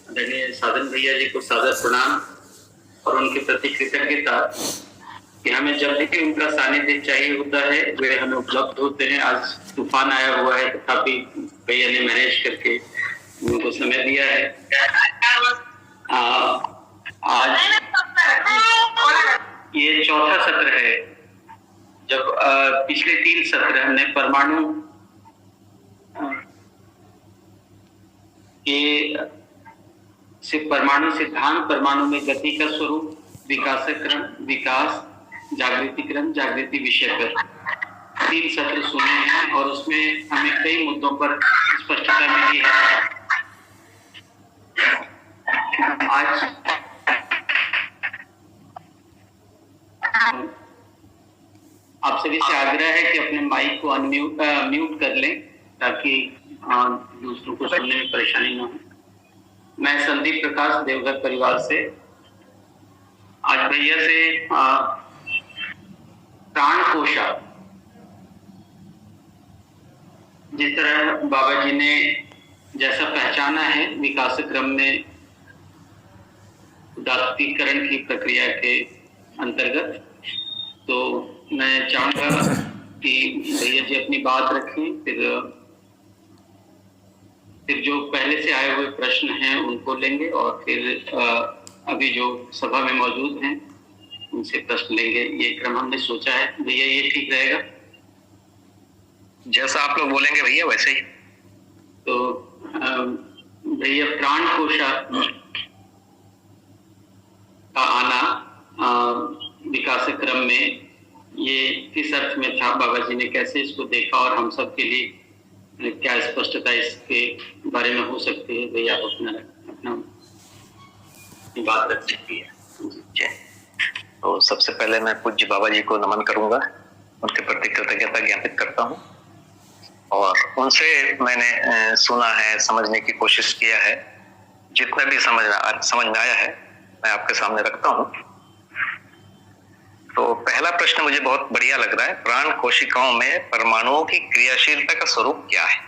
आदरणीय साधन भैया जी को सादर प्रणाम और उनके प्रति कृतज्ञता कि हमें जब भी उनका सानिध्य चाहिए होता है वे हमें उपलब्ध होते हैं। आज तूफान आया हुआ है तथापि भैया ने मैनेज करके उनको समय दिया है। आज ये चौथा सत्र है। जब पिछले 3 सत्र हमने परमाणु परमाणु सिद्धांत, परमाणु में गति का स्वरूप, विकास क्रम, विकास, जागृति क्रम, जागृति विषय पर 3 सत्र सुने हैं और उसमें हमें कई मुद्दों पर स्पष्टता मिली है। आज आप सभी से आग्रह है कि अपने माइक को म्यूट कर लें ताकि दूसरों को सुनने में परेशानी न हो। मैं संदीप प्रकाश देवघर परिवार से आज भैया से प्राण कोशा, जिस तरह बाबा जी ने जैसा पहचाना है विकास क्रम में उदात्तीकरण की प्रक्रिया के अंतर्गत, तो मैं चाहूंगा कि भैया जी अपनी बात रखें, फिर जो पहले से आए हुए प्रश्न हैं उनको लेंगे और फिर अभी जो सभा में मौजूद हैं उनसे प्रश्न लेंगे। ये क्रम हमने सोचा है। भैया ये ठीक रहेगा? जैसा आप लोग बोलेंगे भैया वैसे ही। तो भैया प्राण कोशा का आना विकास क्रम में ये किस अर्थ में था, बाबा जी ने कैसे इसको देखा और हम सब के लिए क्या स्पष्टता इसके बारे में हो सकती है? भैया अपना बात रख सकती है। तो सबसे पहले मैं पूज्य बाबा जी को नमन करूंगा, उनके प्रति कृतज्ञता ज्ञापित करता हूं और उनसे मैंने सुना है, समझने की कोशिश किया है। जितना भी समझ में आया है मैं आपके सामने रखता हूं। तो पहला प्रश्न मुझे बहुत बढ़िया लग रहा है, प्राण कोशिकाओं में परमाणुओं की क्रियाशीलता का स्वरूप क्या है?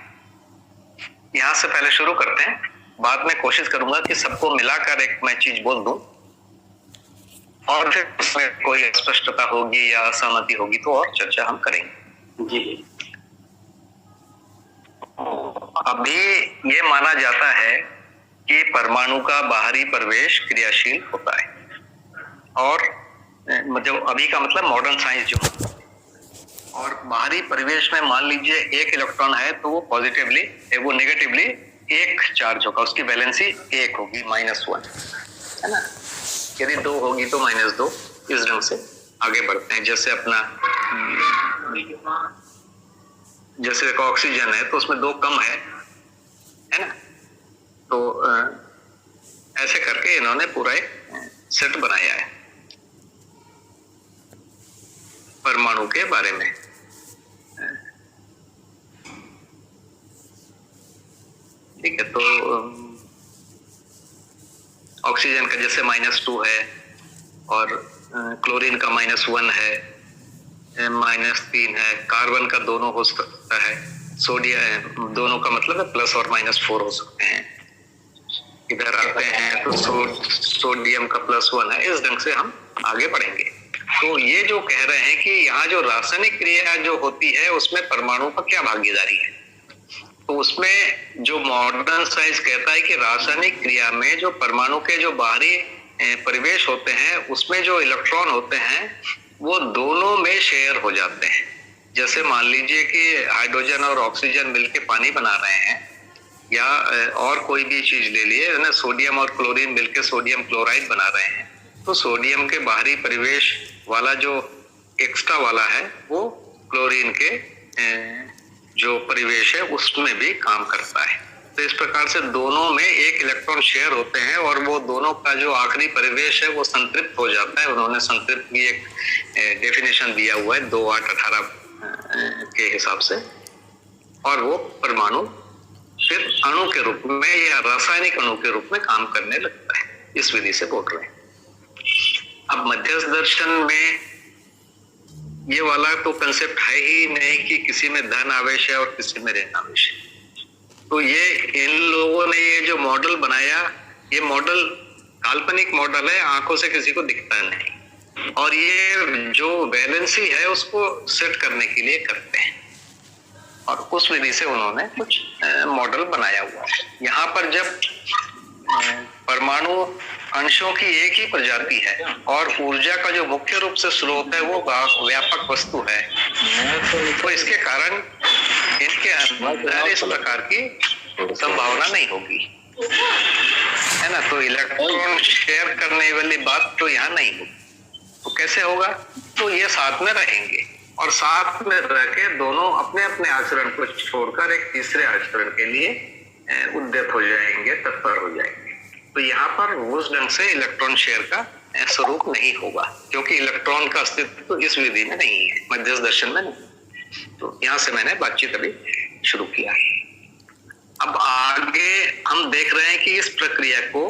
यहां से पहले शुरू करते हैं, बाद में कोशिश करूंगा कि सबको मिलाकर एक मैं चीज बोल दूं और फिर उसमें कोई स्पष्टता होगी या असहमति होगी तो और चर्चा हम करेंगे। जी। अभी ये माना जाता है कि परमाणु का बाहरी प्रवेश क्रियाशील होता है और मतलब अभी का मतलब मॉडर्न साइंस जो, और बाहरी परिवेश में मान लीजिए एक इलेक्ट्रॉन है तो वो पॉजिटिवली वो नेगेटिवली एक चार्ज होगा, उसकी वैलेंसी 1 होगी, -1 है ना। यदि 2 होगी तो -2। इस ढंग से आगे बढ़ते हैं। जैसे अपना जैसे एक ऑक्सीजन है तो उसमें 2 कम है ना। तो ऐसे करके इन्होंने पूरा एक सेट बनाया है परमाणु के बारे में। ठीक है, तो ऑक्सीजन का जैसे -2 है और क्लोरीन का -1 है, -3 है, कार्बन का दोनों हो सकता है, सोडियम दोनों का मतलब है प्लस और -4 हो सकते हैं। इधर आते हैं तो सोडियम का +1 है। इस ढंग से हम आगे बढ़ेंगे। तो ये जो कह रहे हैं कि यहाँ जो रासायनिक क्रिया जो होती है उसमें परमाणु का क्या भागीदारी है, तो उसमें जो मॉडर्न साइंस कहता है कि रासायनिक क्रिया में जो परमाणु के जो बाहरी परिवेश होते हैं उसमें जो इलेक्ट्रॉन होते हैं वो दोनों में शेयर हो जाते हैं। जैसे मान लीजिए कि हाइड्रोजन और ऑक्सीजन मिलके पानी बना रहे हैं या और कोई भी चीज ले लिए ना, सोडियम और क्लोरीन मिलके सोडियम क्लोराइड बना रहे हैं, तो सोडियम के बाहरी परिवेश वाला जो एक्स्ट्रा वाला है वो क्लोरीन के जो परिवेश है उसमें भी काम करता है। तो इस प्रकार से दोनों में एक इलेक्ट्रॉन शेयर होते हैं और वो दोनों का जो आखिरी परिवेश है वो संतृप्त हो जाता है। उन्होंने संतृप्त की एक डेफिनेशन दिया हुआ है 2, 8, 18 के हिसाब से, और वो परमाणु फिर अणु के रूप में या रासायनिक अणु के रूप में काम करने लगता है। इस विधि से बोल रहे हैं। अब मध्यस्थ दर्शन में ये वाला तो कंसेप्ट है ही नहीं कि किसी में धन आवेश है और किसी में ऋण आवेश है। तो ये इन लोगों ने ये जो मॉडल बनाया ये मॉडल काल्पनिक मॉडल है, आंखों से किसी को दिखता नहीं, और ये जो वैलेंसी है उसको सेट करने के लिए करते हैं, और उस विधि से उन्होंने कुछ मॉडल बनाया हुआ है। यहाँ पर जब परमाणु अंशों की एक ही प्रजाति है और ऊर्जा का जो मुख्य रूप से स्रोत है वो व्यापक वस्तु है, तो इसके कारण इनके अंदर इस प्रकार की संभावना नहीं होगी, है ना। तो इलेक्ट्रॉन शेयर करने वाली बात तो यहाँ नहीं होगी। तो कैसे होगा? तो ये साथ में रहेंगे और साथ में रह के दोनों अपने अपने आचरण को छोड़कर एक तीसरे आचरण के लिए उद्यत हो जाएंगे, तत्पर हो जाएंगे। तो यहाँ पर उस ढंग से इलेक्ट्रॉन शेयर का स्वरूप नहीं होगा, क्योंकि इलेक्ट्रॉन का अस्तित्व तो इस विधि में नहीं है, मध्यस्थ दर्शन में नहीं। तो यहाँ से मैंने बातचीत अभी शुरू किया। अब आगे हम देख रहे हैं कि इस प्रक्रिया को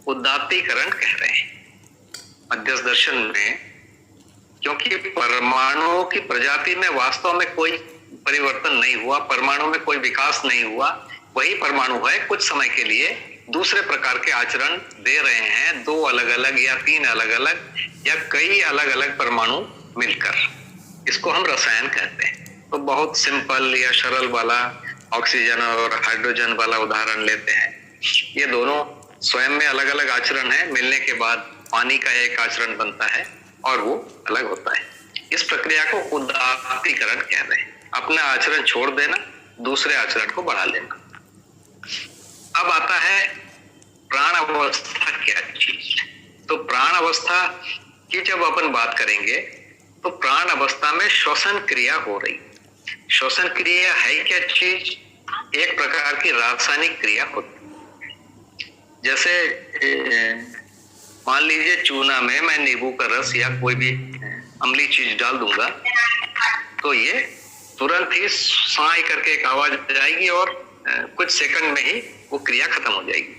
उदात्तीकरण कह रहे हैं मध्यस्थ दर्शन में, क्योंकि परमाणुओं की प्रजाति में वास्तव में कोई परिवर्तन नहीं हुआ, परमाणु में कोई विकास नहीं हुआ, वही परमाणु है कुछ समय के लिए दूसरे प्रकार के आचरण दे रहे हैं, दो अलग अलग या तीन अलग अलग या कई अलग अलग परमाणु मिलकर, इसको हम रसायन कहते हैं। तो बहुत सिंपल या सरल वाला ऑक्सीजन और हाइड्रोजन वाला उदाहरण लेते हैं। ये दोनों स्वयं में अलग अलग आचरण है, मिलने के बाद पानी का एक आचरण बनता है और वो अलग होता है। इस प्रक्रिया को उदात्तीकरण कह रहे हैं, अपना आचरण छोड़ देना, दूसरे आचरण को बढ़ा लेना। अब आता है प्राण अवस्था क्या चीज। तो प्राण अवस्था की जब अपन बात करेंगे तो प्राण अवस्था में श्वसन क्रिया हो रही। श्वसन क्रिया है क्या चीज? एक प्रकार की रासायनिक क्रिया होती। जैसे मान लीजिए चूना में मैं नींबू का रस या कोई भी अम्लीय चीज डाल दूंगा तो ये तुरंत ही साई करके एक आवाज आएगी और कुछ सेकंड में ही वो क्रिया खत्म हो जाएगी।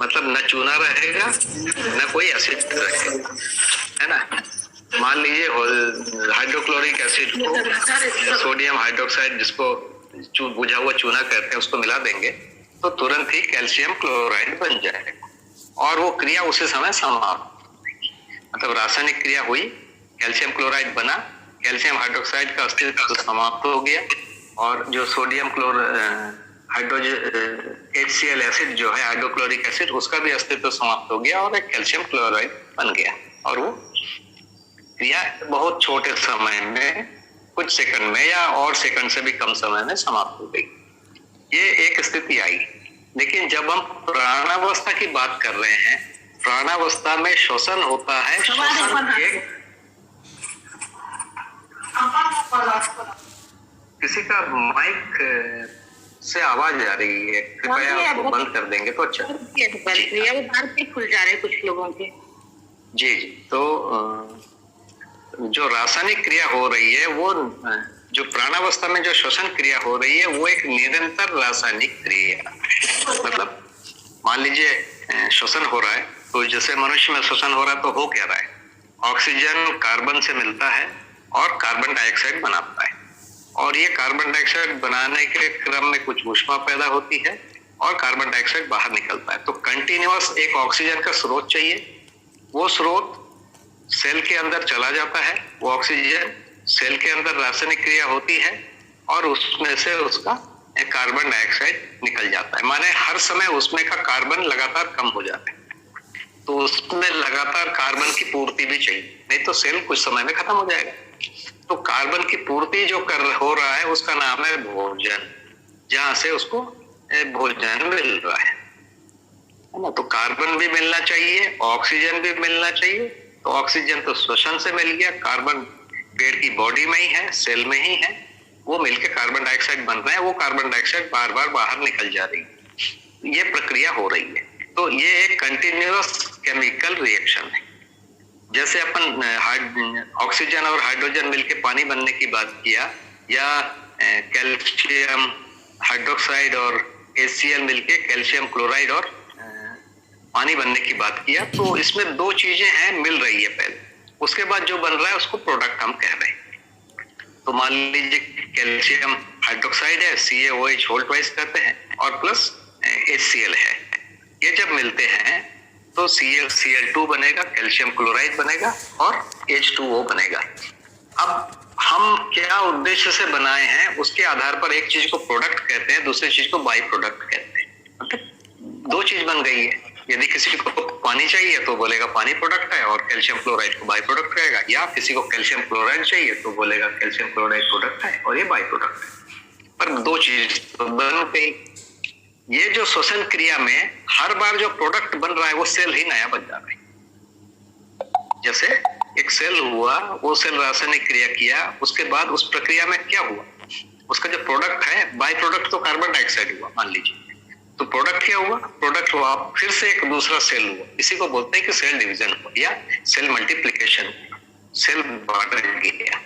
मतलब न चूना रहेगा न कोई एसिड रहेगा, है ना। मान लीजिए हाइड्रोक्लोरिक एसिड को सोडियम हाइड्रोक्साइड, जिसको बुझा हुआ चूना कहते हैं, उसको मिला देंगे तो तुरंत ही कैल्शियम क्लोराइड बन जाएगा और वो क्रिया उसी समय समाप्त। मतलब रासायनिक क्रिया हुई, कैल्शियम क्लोराइड बना, कैल्शियम हाइड्रोक्साइड का अस्तित्व समाप्त हो गया और जो सोडियम हाइड्रोजन HCl एसिड जो है हाइड्रोक्लोरिक एसिड, उसका भी अस्तित्व समाप्त हो गया और एक कैल्शियम क्लोराइड बन गया और वो क्रिया बहुत छोटे समय में, कुछ सेकंड में या और सेकंड से भी कम समय में समाप्त हो गई। ये एक स्थिति आई। लेकिन जब हम प्राणावस्था की बात कर रहे हैं, प्राणावस्था में श्वसन होता है। किसी का माइक से आवाज आ रही है, कृपया उसको बंद कर देंगे तो अच्छा। वो बाहर पे खुल जा रहे हैं कुछ लोगों के। जी जी। तो जो रासायनिक क्रिया हो रही है, वो जो प्राणावस्था में जो श्वसन क्रिया हो रही है वो एक निरंतर रासायनिक क्रिया। मतलब मान लीजिए श्वसन हो रहा है, तो जैसे मनुष्य में श्वसन हो रहा है तो हो क्या रहा है? ऑक्सीजन कार्बन से मिलता है और कार्बन डाइऑक्साइड बनाता है और ये कार्बन डाइऑक्साइड बनाने के क्रम में कुछ ऊष्मा पैदा होती है और कार्बन डाइऑक्साइड बाहर निकलता है। तो कंटिन्यूअस एक ऑक्सीजन का स्रोत चाहिए, वो स्रोत सेल के अंदर चला जाता है, वो ऑक्सीजन सेल के अंदर रासायनिक क्रिया होती है और उसमें से उसका कार्बन डाइऑक्साइड निकल जाता है। माने हर समय उसमें का कार्बन लगातार कम हो जाता है, तो उसमें लगातार कार्बन की पूर्ति भी चाहिए, नहीं तो सेल कुछ समय में खत्म हो जाएगा। तो कार्बन की पूर्ति जो हो रहा है उसका नाम है भोजन, जहां से उसको भोजन मिल रहा है ना। तो कार्बन भी मिलना चाहिए, ऑक्सीजन भी मिलना चाहिए। तो ऑक्सीजन तो श्वसन से मिल गया, कार्बन पेड़ की बॉडी में ही है, सेल में ही है, वो मिलके कार्बन डाइऑक्साइड बन रहा है, वो कार्बन डाइऑक्साइड बार बार बाहर निकल जा रही है, ये प्रक्रिया हो रही है। तो ये एक कंटिन्यूअस केमिकल रिएक्शन है। जैसे अपन ऑक्सीजन और हाइड्रोजन मिलके पानी बनने की बात किया, या कैल्शियम हाइड्रोक्साइड और HCl मिलके कैल्शियम क्लोराइड और पानी बनने की बात किया, तो इसमें दो चीजें हैं, मिल रही है पहले, उसके बाद जो बन रहा है उसको प्रोडक्ट हम कह रहे हैं। तो मान लीजिए कैल्शियम हाइड्रोक्साइड है, CaOH होल ट्वाइस कहते हैं, और प्लस HCl है। ये जब मिलते हैं तो ClCl2 बनेगा, कैल्शियम क्लोराइड बनेगा और H2O बनेगा। अब हम क्या उद्देश्य से बनाए हैं उसके आधार पर एक चीज को प्रोडक्ट कहते हैं, दूसरी चीज को बाई प्रोडक्ट कहते हैं। मतलब दो चीज बन गई है। यदि किसी को पानी चाहिए तो बोलेगा पानी प्रोडक्ट है और कैल्शियम क्लोराइड को बाई प्रोडक्ट कहेगा, या किसी को कैल्शियम क्लोराइड चाहिए तो बोलेगा कैल्शियम क्लोराइड प्रोडक्ट है और ये बाई प्रोडक्ट है। पर दो चीज तो बन गई। ये जो श्वसन क्रिया में हर बार जो प्रोडक्ट बन रहा है वो सेल ही नया बन जा रहा है। जैसे एक सेल हुआ, वो सेल रासायनिक क्रिया किया, उसके बाद उस प्रक्रिया में क्या हुआ, उसका जो प्रोडक्ट है, बाई प्रोडक्ट तो कार्बन डाइऑक्साइड हुआ मान लीजिए, तो प्रोडक्ट क्या हुआ, प्रोडक्ट हुआ फिर से एक दूसरा सेल हुआ। इसी को बोलते हैं कि सेल डिवीजन हुआ या सेल मल्टीप्लिकेशन, सेल बढ़ गया।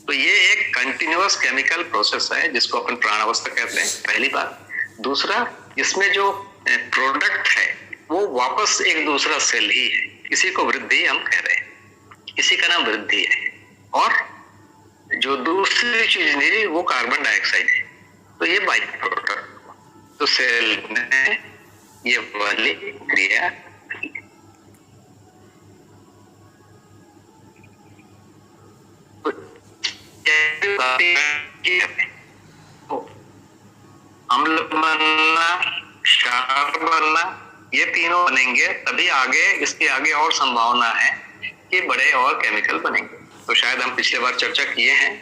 तो ये एक कंटिन्यूअस केमिकल प्रोसेस है जिसको अपन प्राणावस्था कहते हैं, पहली बात। दूसरा, इसमें जो प्रोडक्ट है वो वापस एक दूसरा सेल ही है, इसी को वृद्धि हम कह रहे हैं, इसी का नाम वृद्धि है। और जो दूसरी चीज नहीं वो कार्बन डाइऑक्साइड है, तो ये बाई प्रोडक्ट। तो सेल में ये वाली क्रिया अम्ल बनना, क्षार बनना, ये तीनों बनेंगे तभी आगे, इसके आगे और संभावना है कि बड़े और केमिकल बनेंगे। तो शायद हम पिछले बार चर्चा किए हैं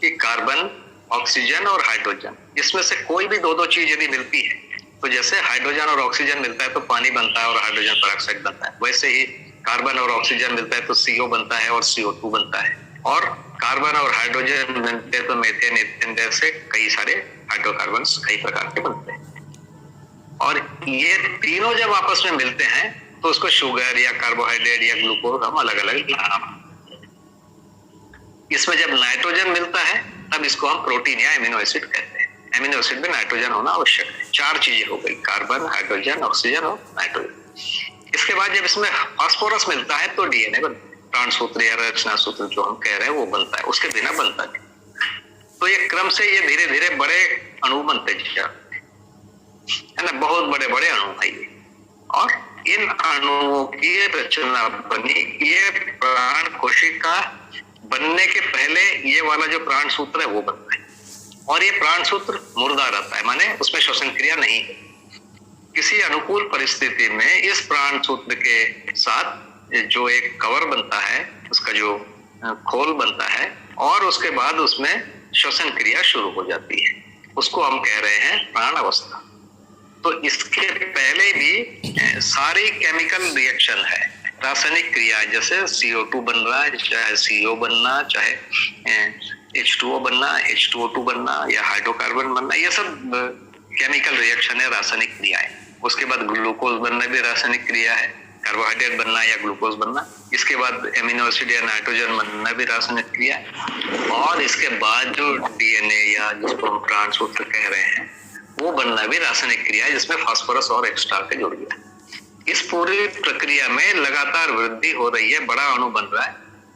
कि कार्बन, ऑक्सीजन और हाइड्रोजन, इसमें से कोई भी दो दो चीज यदि मिलती है, तो जैसे हाइड्रोजन और ऑक्सीजन मिलता है तो पानी बनता है और हाइड्रोजन पेरोक्साइड बनता है, वैसे ही कार्बन और ऑक्सीजन मिलता है तो CO बनता है और CO2 बनता है, और कार्बन और हाइड्रोजन मिलते हैं तो मीथेन, एथेन जैसे कई सारे हाइड्रोकार्बन्स कई प्रकार के बनते हैं। और ये तीनों जब आपस में मिलते हैं तो उसको शुगर या कार्बोहाइड्रेट या ग्लूकोज हम अलग अलग नाम। इसमें जब नाइट्रोजन मिलता है तब इसको हम प्रोटीन या एमिनो एसिड कहते हैं। एमिनो एसिड में नाइट्रोजन होना आवश्यक है। चार चीजें हो गई, कार्बन, हाइड्रोजन, ऑक्सीजन और नाइट्रोजन। इसके बाद जब इसमें फास्फोरस मिलता है तो DNA बनता है, प्राणसूत्र या रचना सूत्र जो हम कह रहे हैं वो बनता है, उसके बिना बनता नहीं। तो ये क्रम से ये धीरे धीरे बड़े अणु बनते जाते हैं, है ना, बहुत बड़े बड़े अणु है ये। और इन अणुओं की रचना बनी, ये प्राण कोशिका बनने के पहले ये वाला जो प्राण सूत्र है वो बनता है, और ये प्राण सूत्र मुर्दा रहता है, माने उसमें श्वसन क्रिया नहीं है। किसी अनुकूल परिस्थिति में इस प्राण सूत्र के साथ जो एक कवर बनता है, उसका जो खोल बनता है, और उसके बाद उसमें श्वसन क्रिया शुरू हो जाती है, उसको हम कह रहे हैं प्राण अवस्था। तो इसके पहले भी सारी केमिकल रिएक्शन है, रासायनिक क्रिया, जैसे CO2 बन रहा है, चाहे CO बनना, चाहे H2O बनना, H2O2 बनना या हाइड्रोकार्बन बनना, ये सब केमिकल रिएक्शन है, रासायनिक क्रियाएं। उसके बाद ग्लूकोज बनना भी रासायनिक क्रिया है, कार्बोहाइड्रेट बनना या ग्लूकोज बनना। इसके बाद एमिनो एसिड या नाइट्रोजन बनना भी रासायनिक क्रिया है। और इसके बाद जो DNA या जिसको हम प्राण सूत्र कह रहे हैं वो बनना भी रासायनिक क्रिया है, जिसमें फास्फोरस और एक्स्ट्रा के जुड़ गया। इस पूरी प्रक्रिया में लगातार वृद्धि हो रही है, बड़ा अणु बन रहा है।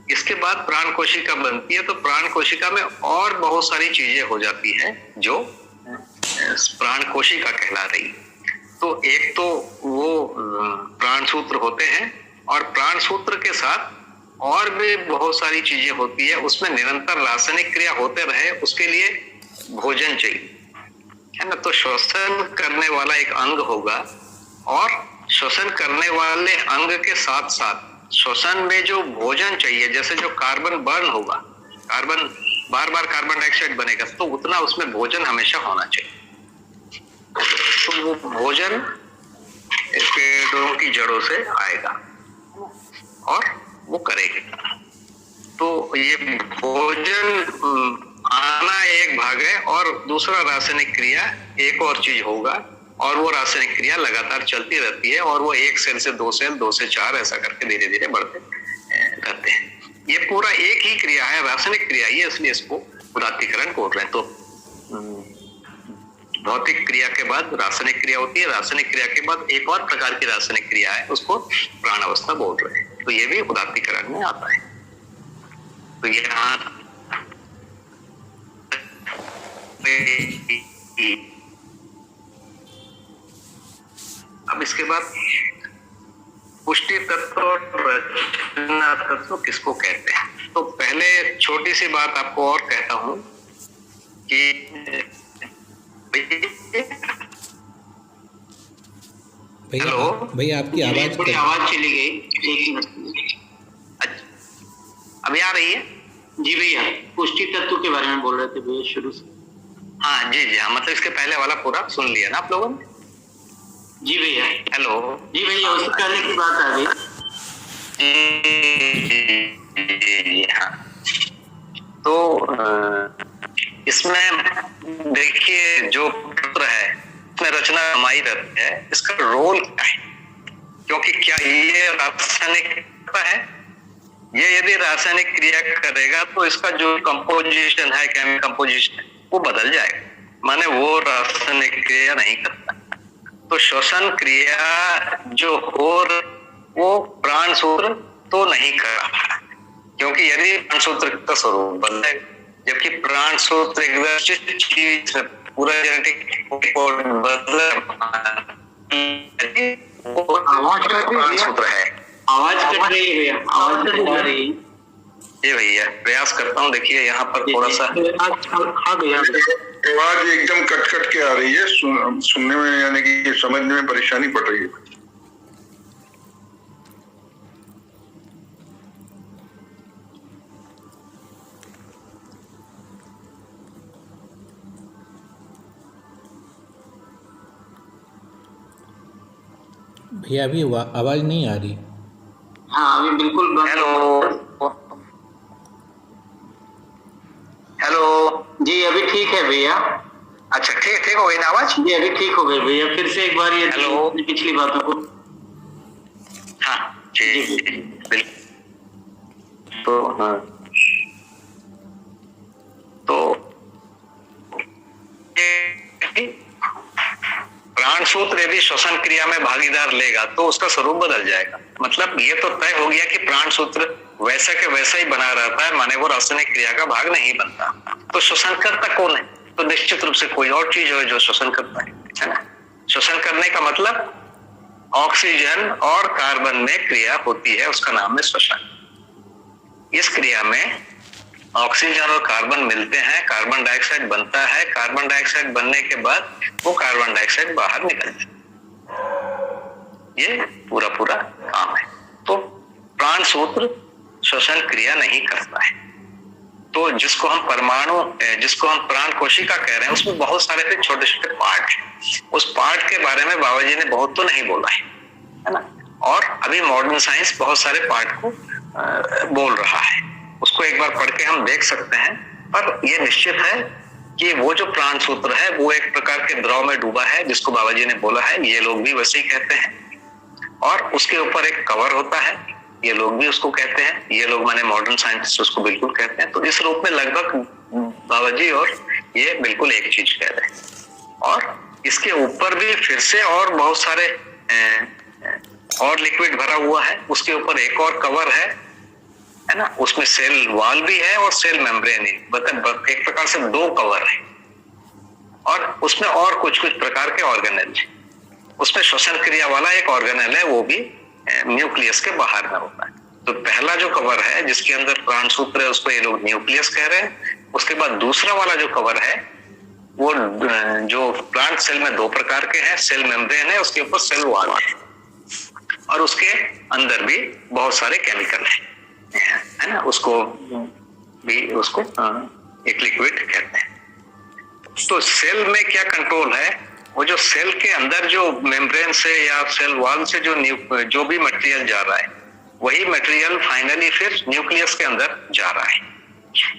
इसके बाद प्राण कोशिका बनती है, तो प्राण कोशिका में और बहुत सारी चीजें हो जाती है जो प्राण कोशिका कहला रही है। तो एक तो वो प्राण सूत्र होते हैं, और प्राण सूत्र के साथ और भी बहुत सारी चीजें होती है, उसमें निरंतर रासायनिक क्रिया होते रहे, उसके लिए भोजन चाहिए, है ना। तो श्वसन करने वाला एक अंग होगा, और श्वसन करने वाले अंग के साथ साथ श्वसन में जो भोजन चाहिए, जैसे जो कार्बन बर्न होगा, कार्बन बार बार कार्बन डाइऑक्साइड बनेगा, तो उतना उसमें भोजन हमेशा होना चाहिए। तो वो भोजन पेड़ों की जड़ों से आएगा और वो करेगा। तो ये भोजन आना एक भाग है, और दूसरा रासायनिक क्रिया एक और चीज होगा, और वो रासायनिक क्रिया लगातार चलती रहती है, और वो एक सेल से दो सेल, दो से चार, ऐसा करके धीरे धीरे बढ़ते रहते हैं। ये पूरा एक ही क्रिया है, रासायनिक क्रिया ही, इसलिए इसको उदात्तीकरण बोल रहे हैं। तो भौतिक क्रिया के बाद रासायनिक क्रिया होती है, रासायनिक क्रिया के बाद एक और प्रकार की रासायनिक क्रिया है, उसको प्राण अवस्था बोल रहे हैं। तो ये भी उदात्तीकरण में आता है। तो यहाँ अब इसके बाद पुष्टि तत्व और रचना तत्व किसको कहते हैं? तो पहले छोटी सी बात आपको और कहता हूं कि हेलो भैया आपकी आवाज थोड़ी आवाज चली गई, एक मिनट। अभी आ रही है? जी भैया, पुष्टि तत्व के बारे में बोल रहे थे भैया शुरू से। हाँ जी जी हाँ, मतलब इसके पहले वाला पूरा सुन लिया ना आप लोगों ने? जी भैया। हेलो जी भैया, उससे पहले की बात आ गई। हाँ, तो इसमें देखिए जो पुत्र है इसमें रचना हमारी रहती है, इसका रोल क्या है? क्योंकि क्या ये रासायनिक है? ये यदि रासायनिक क्रिया करेगा तो इसका जो कंपोजिशन है, केमिकल कंपोजिशन, वो बदल जाएगा, माने वो रासायनिक क्रिया नहीं करता। तो श्वसन क्रिया जो हो वो प्राण सूत्र तो नहीं कर रहा, क्योंकि यदि प्राण सूत्र का स्वरूप बदलेगा, जबकि प्राण सूत्र एक निश्चित चीज पूरा जेनेटिक कोड बदल प्राण सूत्र है। आवाज कट रही है भैया, आवाज कट रही है। ये भैया प्रयास करता हूँ, देखिए यहाँ पर थोड़ा सा आवाज एकदम कट कट के आ रही है, सुनने में यानी कि समझने में परेशानी पड़ रही है। भैया अभी आवाज नहीं आ रही। हाँ अभी बिल्कुल बंद। हेलो हेलो जी अभी ठीक है भैया। अच्छा ठीक ठीक हो गई ना आवाज? जी अभी ठीक हो गई भैया, फिर से एक बार ये हेलो पिछली बातों को। हाँ जी बिल्कुल। तो हाँ तो प्राण सूत्र यदि श्वसन क्रिया में भागीदार लेगा तो उसका स्वरूप बदल जाएगा। मतलब ये तो तय हो गया कि प्राण सूत्र वैसा के वैसा ही बना रहता है, माने वो रासायनिक क्रिया का भाग नहीं बनता। तो श्वसन करता कौन है? तो निश्चित रूप से कोई और चीज है जो श्वसन करता है ना। श्वसन करने का मतलब ऑक्सीजन और कार्बन में क्रिया होती है, उसका नाम है श्वसन। इस क्रिया में ऑक्सीजन और कार्बन मिलते हैं, कार्बन डाइऑक्साइड बनता है, कार्बन डाइऑक्साइड बनने के बाद वो कार्बन डाइऑक्साइड बाहर निकलता है। ये पूरा पूरा काम है। तो प्राण सूत्र श्वसन क्रिया नहीं करता है। तो जिसको हम परमाणु, जिसको हम प्राण कोशिका कह रहे हैं, उसमें बहुत सारे छोटे छोटे पार्ट हैं। उस पार्ट के बारे में बाबा जी ने बहुत तो नहीं बोला है ना। और अभी मॉडर्न साइंस बहुत सारे पार्ट को बोल रहा है, उसको एक बार पढ़ के हम देख सकते हैं। पर यह निश्चित है कि वो जो प्राण सूत्र है वो एक प्रकार के द्रव में डूबा है, जिसको बाबा जी ने बोला है, ये लोग भी वैसे ही कहते हैं। और उसके ऊपर एक कवर होता है, ये लोग भी उसको कहते हैं, ये लोग माने मॉडर्न साइंटिस्ट उसको बिल्कुल कहते हैं। तो इस रूप में लगभग बाबा जी और ये बिल्कुल एक चीज कह रहे हैं। और इसके ऊपर भी फिर से और बहुत सारे और लिक्विड भरा हुआ है, उसके ऊपर एक और कवर है ना। उसमें सेल वॉल भी है और सेल मेम्ब्रेन है, मतलब एक प्रकार से दो कवर है। और उसमें और कुछ कुछ प्रकार के ऑर्गेनेल है। उसमें श्वसन क्रिया वाला एक ऑर्गेनेल है, वो भी न्यूक्लियस के बाहर में होता है। तो पहला जो कवर है जिसके अंदर प्राण सूत्र है उसको ये लोग न्यूक्लियस कह रहे हैं। उसके बाद दूसरा वाला जो कवर है वो जो प्लांट सेल में दो प्रकार के हैं, सेल मेम्ब्रेन है, उसके ऊपर सेल वॉल है, और उसके अंदर भी बहुत सारे केमिकल है ना। उसको भी उसको एक लिक्विड कहते हैं। तो सेल में क्या कंट्रोल है? वो जो सेल के अंदर जो मेम्ब्रेन से या सेल वॉल से जो भी मटेरियल जा रहा है, वही मटेरियल फाइनली फिर न्यूक्लियस के अंदर जा रहा है,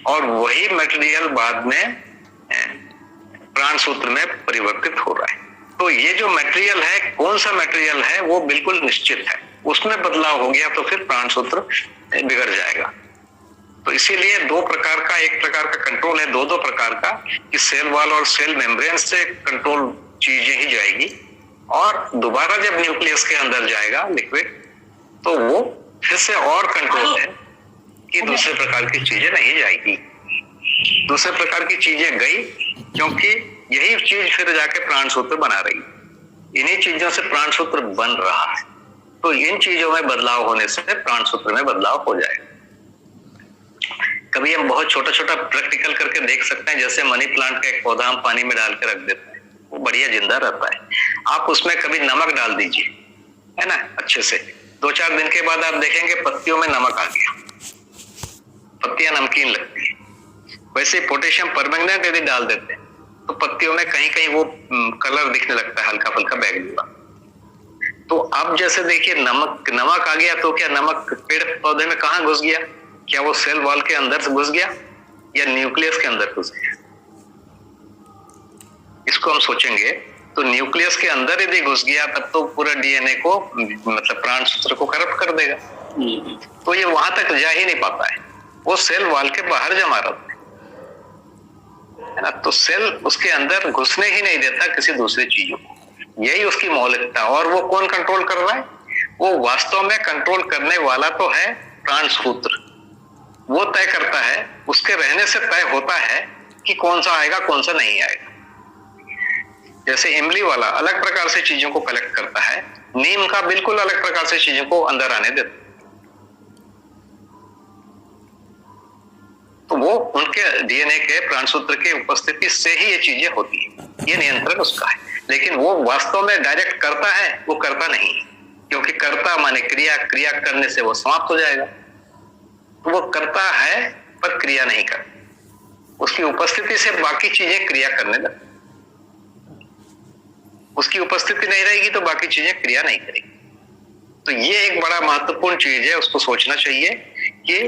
और वही मटेरियल बाद में प्राण सूत्र में परिवर्तित हो रहा है। तो ये जो मटेरियल है, कौन सा मटेरियल है, वो बिल्कुल निश्चित है। उसमें बदलाव हो गया तो फिर प्राण सूत्र बिगड़ जाएगा। तो इसीलिए दो प्रकार का, एक प्रकार का कंट्रोल है, दो प्रकार का, कि सेल वॉल और सेल मेम्ब्रेन से कंट्रोल चीजें ही जाएगी, और दोबारा जब न्यूक्लियस के अंदर जाएगा लिक्विड तो वो फिर से और कंट्रोल है कि दूसरे प्रकार की चीजें नहीं जाएगी। दूसरे प्रकार की चीजें गई क्योंकि यही चीज फिर जाके प्राण सूत्र बना रही। इन्हीं चीजों से प्राण सूत्र बन रहा है। तो इन चीजों में बदलाव होने से प्राण सूत्र में बदलाव हो जाएगा। कभी हम बहुत छोटा छोटा प्रैक्टिकल करके देख सकते हैं, जैसे मनी प्लांट का एक पौधा हम पानी में डाल के रख देते हैं, वो बढ़िया जिंदा रहता है। आप उसमें कभी नमक डाल दीजिए, है ना, अच्छे से 2-4 दिन के बाद आप देखेंगे पत्तियों में नमक आ गया, पत्तियां नमकीन लगती है। वैसे पोटेशियम परमैंगनेट यदि डाल देते हैं तो पत्तियों में कहीं कहीं वो कलर दिखने लगता है, हल्का फुल्का बैगनी वाला। तो अब जैसे देखिए नमक आ गया, तो क्या नमक पेड़ पौधे में कहाँ घुस गया? क्या वो सेल वॉल के अंदर से घुस गया या न्यूक्लियस के अंदर घुस गया? इसको हम सोचेंगे तो न्यूक्लियस के अंदर यदि घुस गया तब तो पूरा डीएनए को, मतलब प्राण सूत्र को करप्ट कर देगा, तो ये वहां तक जा ही नहीं पाता है, वो सेल वॉल के बाहर जमा रहता है ना। तो सेल उसके अंदर घुसने ही नहीं देता किसी दूसरी चीजों को, यही उसकी मौलिकता। और वो कौन कंट्रोल कर रहा है? वो वास्तव में कंट्रोल करने वाला तो है प्राण सूत्र, वो तय करता है, उसके रहने से तय होता है कि कौन सा आएगा कौन सा नहीं आएगा। जैसे इमली वाला अलग प्रकार से चीजों को कलेक्ट करता है, नीम का बिल्कुल अलग प्रकार से चीजों को अंदर आने देता है। तो वो उनके डीएनए के प्राण सूत्र की उपस्थिति से ही ये चीजें होती है, ये नियंत्रण उसका है। लेकिन वो वास्तव में डायरेक्ट करता है, वो करता नहीं, क्योंकि कर्ता माने क्रिया, क्रिया करने से वो समाप्त हो जाएगा। तो वो करता है पर क्रिया नहीं करता, उसकी उपस्थिति से बाकी चीजें क्रिया करने लगती, उसकी उपस्थिति नहीं रहेगी तो बाकी चीजें क्रिया नहीं करेगी। तो ये एक बड़ा महत्वपूर्ण चीज है, उसको सोचना चाहिए कि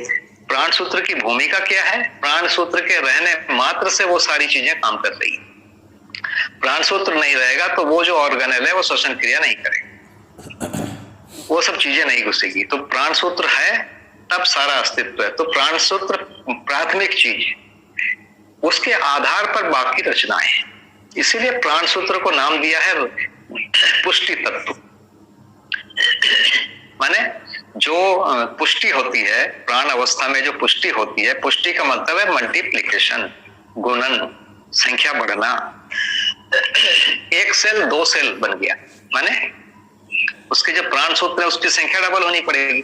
प्राण सूत्र की भूमिका क्या है। प्राण सूत्र के रहने मात्र से वो सारी चीजें काम कर रही है। प्राण सूत्र नहीं रहेगा तो वो जो ऑर्गेनेल है वो श्वसन क्रिया नहीं करेगा, वो सब चीजें नहीं घुसेगी। तो प्राण सूत्र है तब सारा अस्तित्व है। तो प्राण सूत्र प्राथमिक चीज है, उसके आधार पर बाकी रचनाएं हैं। इसीलिए प्राण सूत्र को नाम दिया है पुष्टि तत्व। माने जो पुष्टि होती है प्राण अवस्था में, जो पुष्टि होती है, पुष्टि का मतलब है मल्टीप्लिकेशन, गुणन, संख्या बढ़ना। एक सेल 2 सेल बन गया, माने उसके जो प्राण सूत्र है उसकी संख्या डबल होनी पड़ेगी।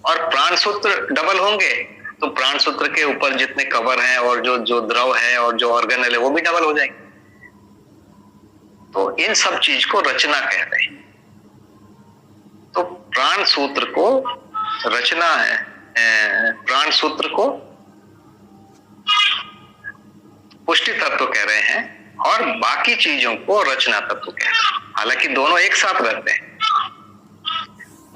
और प्राण सूत्र डबल होंगे तो प्राण सूत्र के ऊपर जितने कवर हैं और जो द्रव है और जो ऑर्गेनेल है वो भी डबल हो जाएंगे। तो इन सब चीज को रचना कहते हैं। तो प्राण सूत्र को रचना है, प्राण सूत्र को पुष्टि तत्व कह रहे हैं और बाकी चीजों को रचना तत्व कह रहे हैं। हालांकि दोनों एक साथ रहते हैं।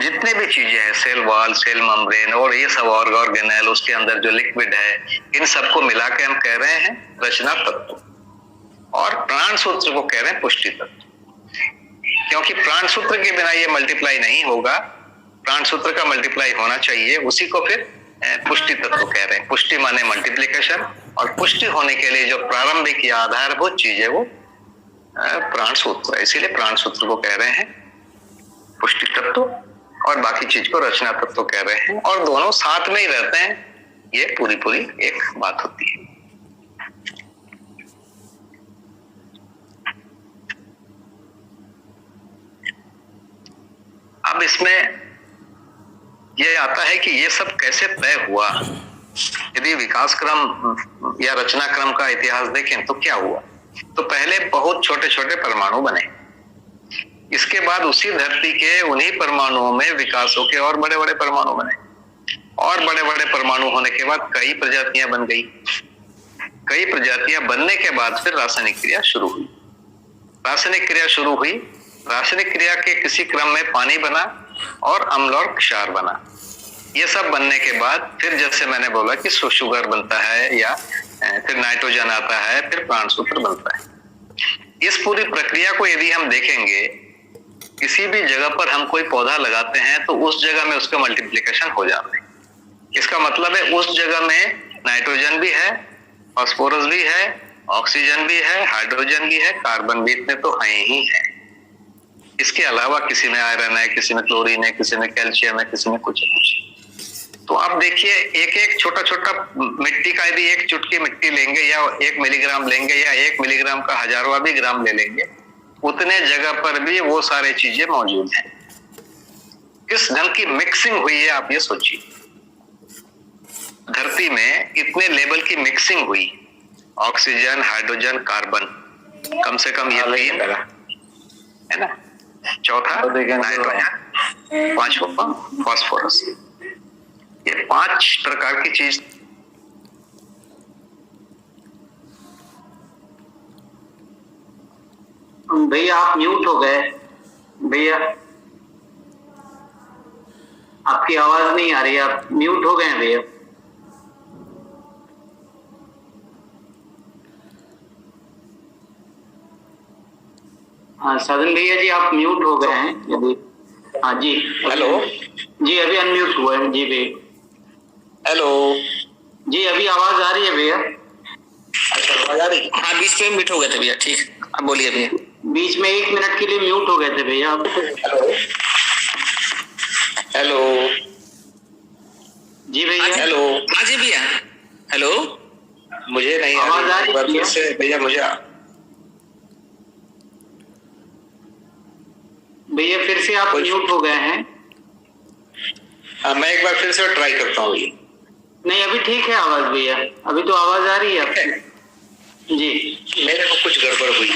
जितने भी चीजें हैं, सेल वॉल, सेल मेम्ब्रेन और ये सब ऑर्गेनेल, उसके अंदर जो लिक्विड है, इन सबको मिला के हम कह रहे हैं रचना तत्व। और प्राण सूत्र को कह रहे हैं पुष्टि तत्व, क्योंकि प्राण सूत्र के बिना ये मल्टीप्लाई नहीं होगा। प्राण सूत्र का मल्टीप्लाई होना चाहिए, उसी को फिर पुष्टि तत्व कह रहे हैं। पुष्टि माने मल्टीप्लिकेशन, और पुष्टि होने के लिए जो प्रारंभिक या आधारभूत चीज है वो प्राण सूत्र है। इसीलिए प्राण सूत्र को कह रहे हैं पुष्टि तत्व और बाकी चीज को रचना तत्व कह रहे हैं। और दोनों साथ में ही रहते हैं, ये पूरी एक बात होती है। अब इसमें यह आता है कि ये सब कैसे तय हुआ। यदि विकास क्रम या रचना क्रम का इतिहास देखें तो क्या हुआ। तो पहले बहुत छोटे छोटे परमाणु बने, इसके बाद उसी धरती के उन्हीं परमाणुओं में विकास होके और बड़े बड़े परमाणु बने, और बड़े बड़े परमाणु होने के बाद कई प्रजातियां बन गई। कई प्रजातियां बनने के बाद फिर रासायनिक क्रिया शुरू हुई। रासायनिक क्रिया शुरू हुई, रासायनिक क्रिया के किसी क्रम में पानी बना और अम्ल और क्षार बना। ये सब बनने के बाद फिर जैसे मैंने बोला कि शुगर बनता है, या फिर नाइट्रोजन आता है, फिर प्राण सूत्र बनता है। इस पूरी प्रक्रिया को यदि हम देखेंगे, किसी भी जगह पर हम कोई पौधा लगाते हैं तो उस जगह में उसका मल्टीप्लिकेशन हो जाता है। इसका मतलब है उस जगह में नाइट्रोजन भी है, फास्फोरस भी है, ऑक्सीजन भी है, हाइड्रोजन भी है, कार्बन भी इतने तो हैं ही हैं। इसके अलावा किसी में आयरन है, किसी में क्लोरीन है, किसी में कैल्शियम है, किसी में कुछ कुछ। तो आप देखिए एक एक छोटा छोटा मिट्टी का यदि एक चुटकी मिट्टी लेंगे या 1 मिलीग्राम लेंगे या 1 मिलीग्राम का 1000वां भी ग्राम ले लेंगे, उतने जगह पर भी वो सारे चीजें मौजूद हैं। किस ढंग की मिक्सिंग हुई है आप ये सोचिए। धरती में इतने लेवल की मिक्सिंग हुई, ऑक्सीजन, हाइड्रोजन, कार्बन, कम से कम ये 3 है ना, चौथा नाइट्रोजन, पांचवा फास्फोरस। ये 5 प्रकार की चीज। भैया आप म्यूट हो गए भैया, आपकी आवाज नहीं आ रही, आप म्यूट हो गए हैं भैया। हाँ साधन भैया जी आप म्यूट हो गए हैं अभी। हाँ जी हेलो जी, अभी अनम्यूट हुआ है जी भैया। हेलो जी अभी आवाज आ रही है भैया। अच्छा आवाज आ रही? हाँ बीच में म्यूट हो गए थे भैया, ठीक अब बोलिए भैया। बीच में 1 मिनट के लिए म्यूट हो गए थे भैया आप। हेलो जी भैया। हेलो हाँ जी भैया। हेलो मुझे नहीं आवाज आ रही है से भैया, मुझे भैया फिर से आप म्यूट हो गए हैं। मैं एक बार फिर से ट्राई करता हूँ भैया। नहीं अभी ठीक है आवाज भैया, अभी तो आवाज आ रही है आपकी। जी मेरे को कुछ गड़बड़ हुई।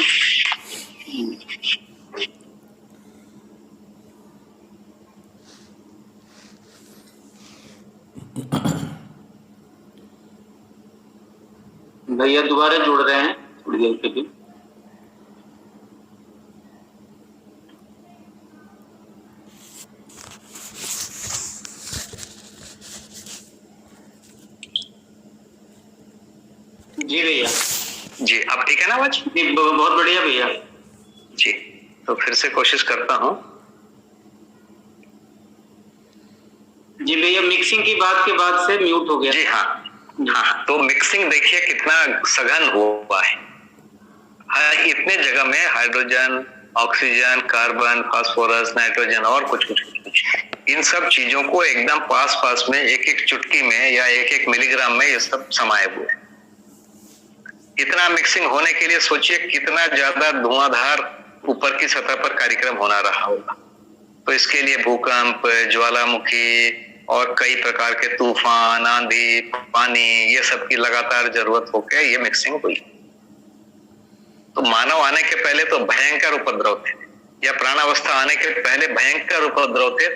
भैया दोबारा जुड़ रहे हैं थोड़ी देर के लिए। जी भैया। जी अब ठीक है ना आवाज? जी बहुत बढ़िया भैया। जी तो फिर से कोशिश करता हूँ। जी भैया मिक्सिंग की बात के बाद से म्यूट हो गया। जी हाँ हाँ, तो मिक्सिंग देखिए कितना सघन हुआ है। इतने जगह में hydrogen, oxygen, carbon, phosphorus, nitrogen और कुछ इन सब चीजों को एकदम पास पास में एक एक चुटकी में या एक एक मिलीग्राम में ये सब समाये हुए हैं। इतना मिक्सिंग होने के लिए सोचिए कितना ज्यादा धुआंधार ऊपर की सतह पर कार्यक्रम होना रहा होगा। तो इसके लिए भूकंप, ज्वालामुखी और कई प्रकार के तूफान, आंधी, पानी, ये सब की लगातार जरूरत होकर ये मिक्सिंग हुई। तो मानव आने के पहले तो भयंकर उपद्रव थे, या प्राणावस्था आने के पहले भयंकर उपद्रव थे।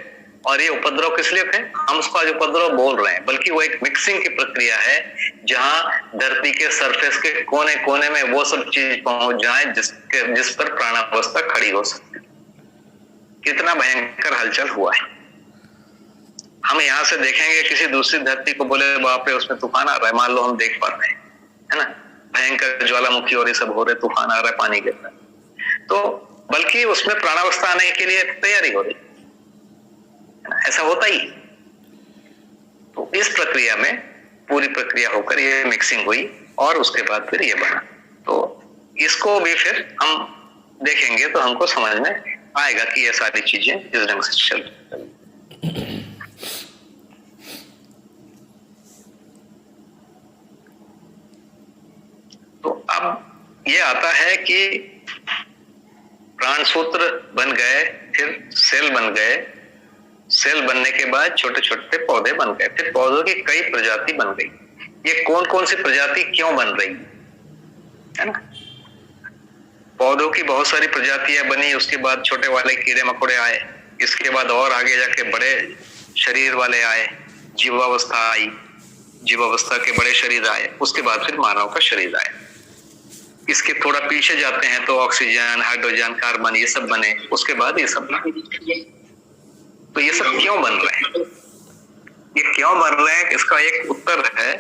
और ये उपद्रव किस लिए थे? हम उसको आज उपद्रव बोल रहे हैं, बल्कि वो एक मिक्सिंग की प्रक्रिया है जहां धरती के सरफेस के कोने कोने में वो सब चीज पहुंच जाए जिस पर प्राणावस्था खड़ी हो सकती। कितना भयंकर हलचल हुआ है। हम यहाँ से देखेंगे किसी दूसरी धरती को, बोले बाप रे उसमें तूफान आ रहा है, मान लो हम देख पा रहे हैं, है ना, भयंकर ज्वालामुखी और ये सब हो रहे, तूफान आ रहा है, पानी गिर रहा है, तो बल्कि उसमें प्राणावस्था आने के लिए तैयारी हो रही, ऐसा होता ही। तो इस प्रक्रिया में पूरी प्रक्रिया होकर ये मिक्सिंग हुई और उसके बाद फिर ये बना। तो इसको भी फिर हम देखेंगे तो हमको समझ में आएगा कि ये सारी चीजें इस ढंग से चल। तो अब ये आता है कि प्राणसूत्र बन गए, फिर सेल बन गए, सेल बनने के बाद छोटे छोटे पौधे बन गए, फिर पौधों की कई प्रजाति बन गई। ये कौन कौन सी प्रजाति क्यों बन रही है ना? पौधों की बहुत सारी प्रजातियां बनी, उसके बाद छोटे वाले कीड़े मकोड़े आए, इसके बाद और आगे जाके बड़े शरीर वाले आए, जीवावस्था आई, जीवावस्था के बड़े शरीर आए, उसके बाद फिर मानव का शरीर आया। इसके थोड़ा पीछे जाते हैं तो ऑक्सीजन, हाइड्रोजन, कार्बन ये सब बने, उसके बाद ये सब बने। तो ये सब क्यों बन रहे हैं? ये क्यों बन रहे हैं? इसका एक उत्तर है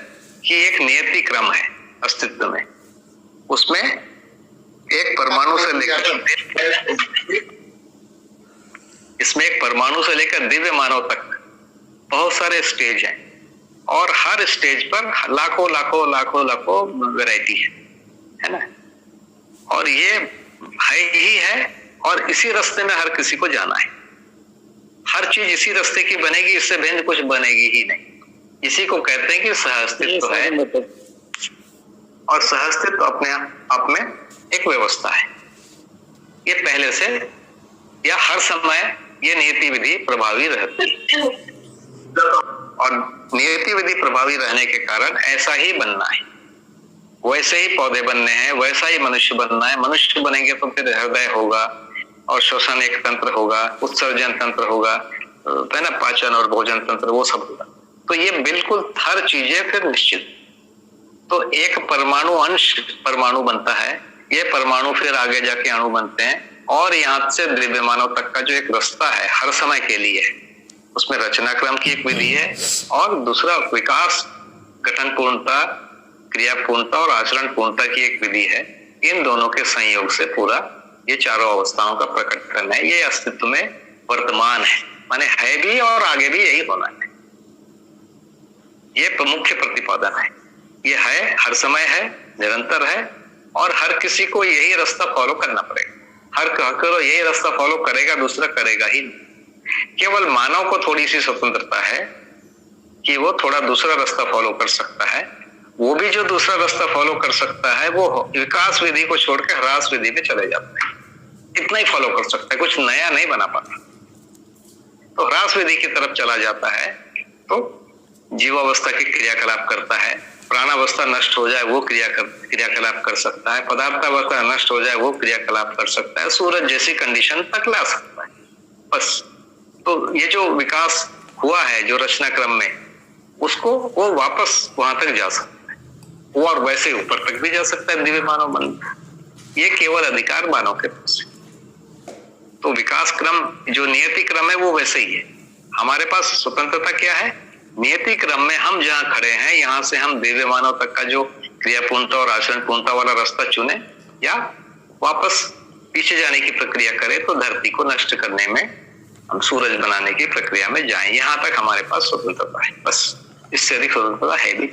कि एक नियति क्रम है अस्तित्व में। उसमें एक परमाणु से लेकर इसमें एक परमाणु से लेकर दिव्य मानव तक बहुत सारे स्टेज हैं और हर स्टेज पर लाखों लाखों लाखों लाखों वैरायटी है ना? और ये है ही है और इसी रास्ते में हर किसी को जाना है। हर चीज इसी रास्ते की बनेगी, इससे भिन्न कुछ बनेगी ही नहीं। इसी को कहते हैं कि सहअस्तित्व है और सहअस्तित्व अपने आप में एक व्यवस्था है। ये पहले से या हर समय ये नियति विधि प्रभावी रहती है। और नियति विधि प्रभावी रहने के कारण ऐसा ही बनना है, वैसे ही पौधे बनने हैं, वैसा ही मनुष्य बनना है। मनुष्य बनेंगे तो फिर हृदय होगा और श्वसन एक तंत्र होगा, उत्सर्जन तंत्र होगा, है ना, पाचन और भोजन तंत्र, वो सब होगा। तो ये बिल्कुल हर चीजें फिर निश्चित। तो एक परमाणु अंश परमाणु बनता है, ये परमाणु फिर आगे जाके अणु बनते हैं, और यहाँ से द्रव्य मानव तक का जो एक रास्ता है हर समय के लिए, उसमें रचनाक्रम की एक विधि है, और दूसरा विकास, गठन पूर्णता, क्रिया पूर्णता और आचरण पूर्णता की एक विधि है। इन दोनों के संयोग से पूरा ये चारों अवस्थाओं का प्रकटन है। ये अस्तित्व में वर्तमान है, माने है भी और आगे भी यही होना है। ये मुख्य प्रतिपादन है। ये है, हर समय है, निरंतर है, और हर किसी को यही रास्ता फॉलो करना पड़ेगा। हर करो यही रास्ता फॉलो करेगा, दूसरा करेगा ही नहीं। केवल मानव को थोड़ी सी स्वतंत्रता है कि वो थोड़ा दूसरा रास्ता फॉलो कर सकता है। वो भी जो दूसरा रास्ता फॉलो कर सकता है वो विकास विधि को छोड़कर ह्रास विधि में चले जाते हैं, इतना ही फॉलो कर सकता है, कुछ नया नहीं बना पाता। तो ह्रास विधि की तरफ चला जाता है तो जीवावस्था की क्रियाकलाप करता है, प्राणावस्था नष्ट हो जाए वो क्रियाकलाप कर सकता है, पदार्थावस्था नष्ट हो जाए वो क्रियाकलाप कर सकता है, सूरज जैसी कंडीशन तक ला सकता है, बस। तो ये जो विकास हुआ है जो रचना क्रम में, उसको वो वापस वहां तक जा सकता है, वो और वैसे ऊपर तक भी जा सकता है दिव्य मानव बन। ये केवल अधिकार मानव के पास है। तो विकास क्रम जो नियति क्रम है वो वैसे ही है। हमारे पास स्वतंत्रता क्या है? नियति क्रम में हम जहां खड़े हैं यहां से हम दिव्य मानव तक का जो क्रिया पूर्णता और आचरण पूर्णता वाला रास्ता चुने, या वापस पीछे जाने की प्रक्रिया करें तो धरती को नष्ट करने में, हम सूरज बनाने की प्रक्रिया में जाएं। यहां तक हमारे पास स्वतंत्रता है, बस। इससे अधिक स्वतंत्रता है भी।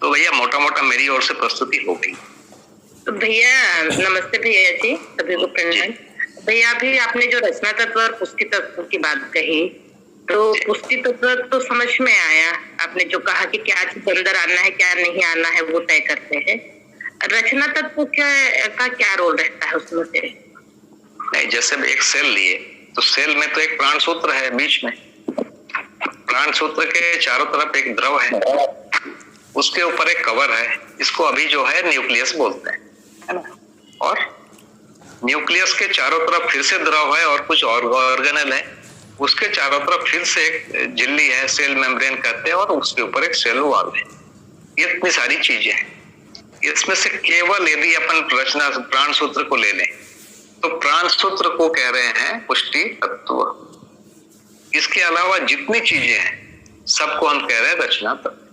तो भैया मोटा मोटा मेरी ओर से प्रस्तुति हो गई। तो भैया नमस्ते भैया जी, सभी को प्रणाम। भैया अभी आपने जो रचना तत्व और पुष्टि तत्व की बात कही, तो पुष्टि तत्व तो समझ में आया। आपने जो कहा कि क्या चीज अंदर आना है क्या नहीं आना है वो तय करते हैं। रचना तत्व का क्या रोल रहता है उसमें से? नहीं, जैसे एक सेल लिए तो सेल में तो एक प्राण सूत्र है बीच में, प्राण सूत्र के चारों तरफ एक द्रव है, उसके ऊपर एक कवर है, इसको अभी जो है न्यूक्लियस बोलते हैं, है ना। और न्यूक्लियस के चारों तरफ फिर से द्रव है और कुछ ऑर्गेनेल है, उसके चारों तरफ फिर से एक झिल्ली है, सेल मेम्ब्रेन कहते हैं, और उसके ऊपर एक सेल वॉल है। ये इतनी सारी चीजें हैं। इसमें से केवल यदि अपन रचना प्राण सूत्र को ले लें तो प्राण सूत्र को कह रहे हैं पुष्टि तत्व। इसके अलावा जितनी चीजें हैं सबको हम कह रहे हैं रचना तत्व,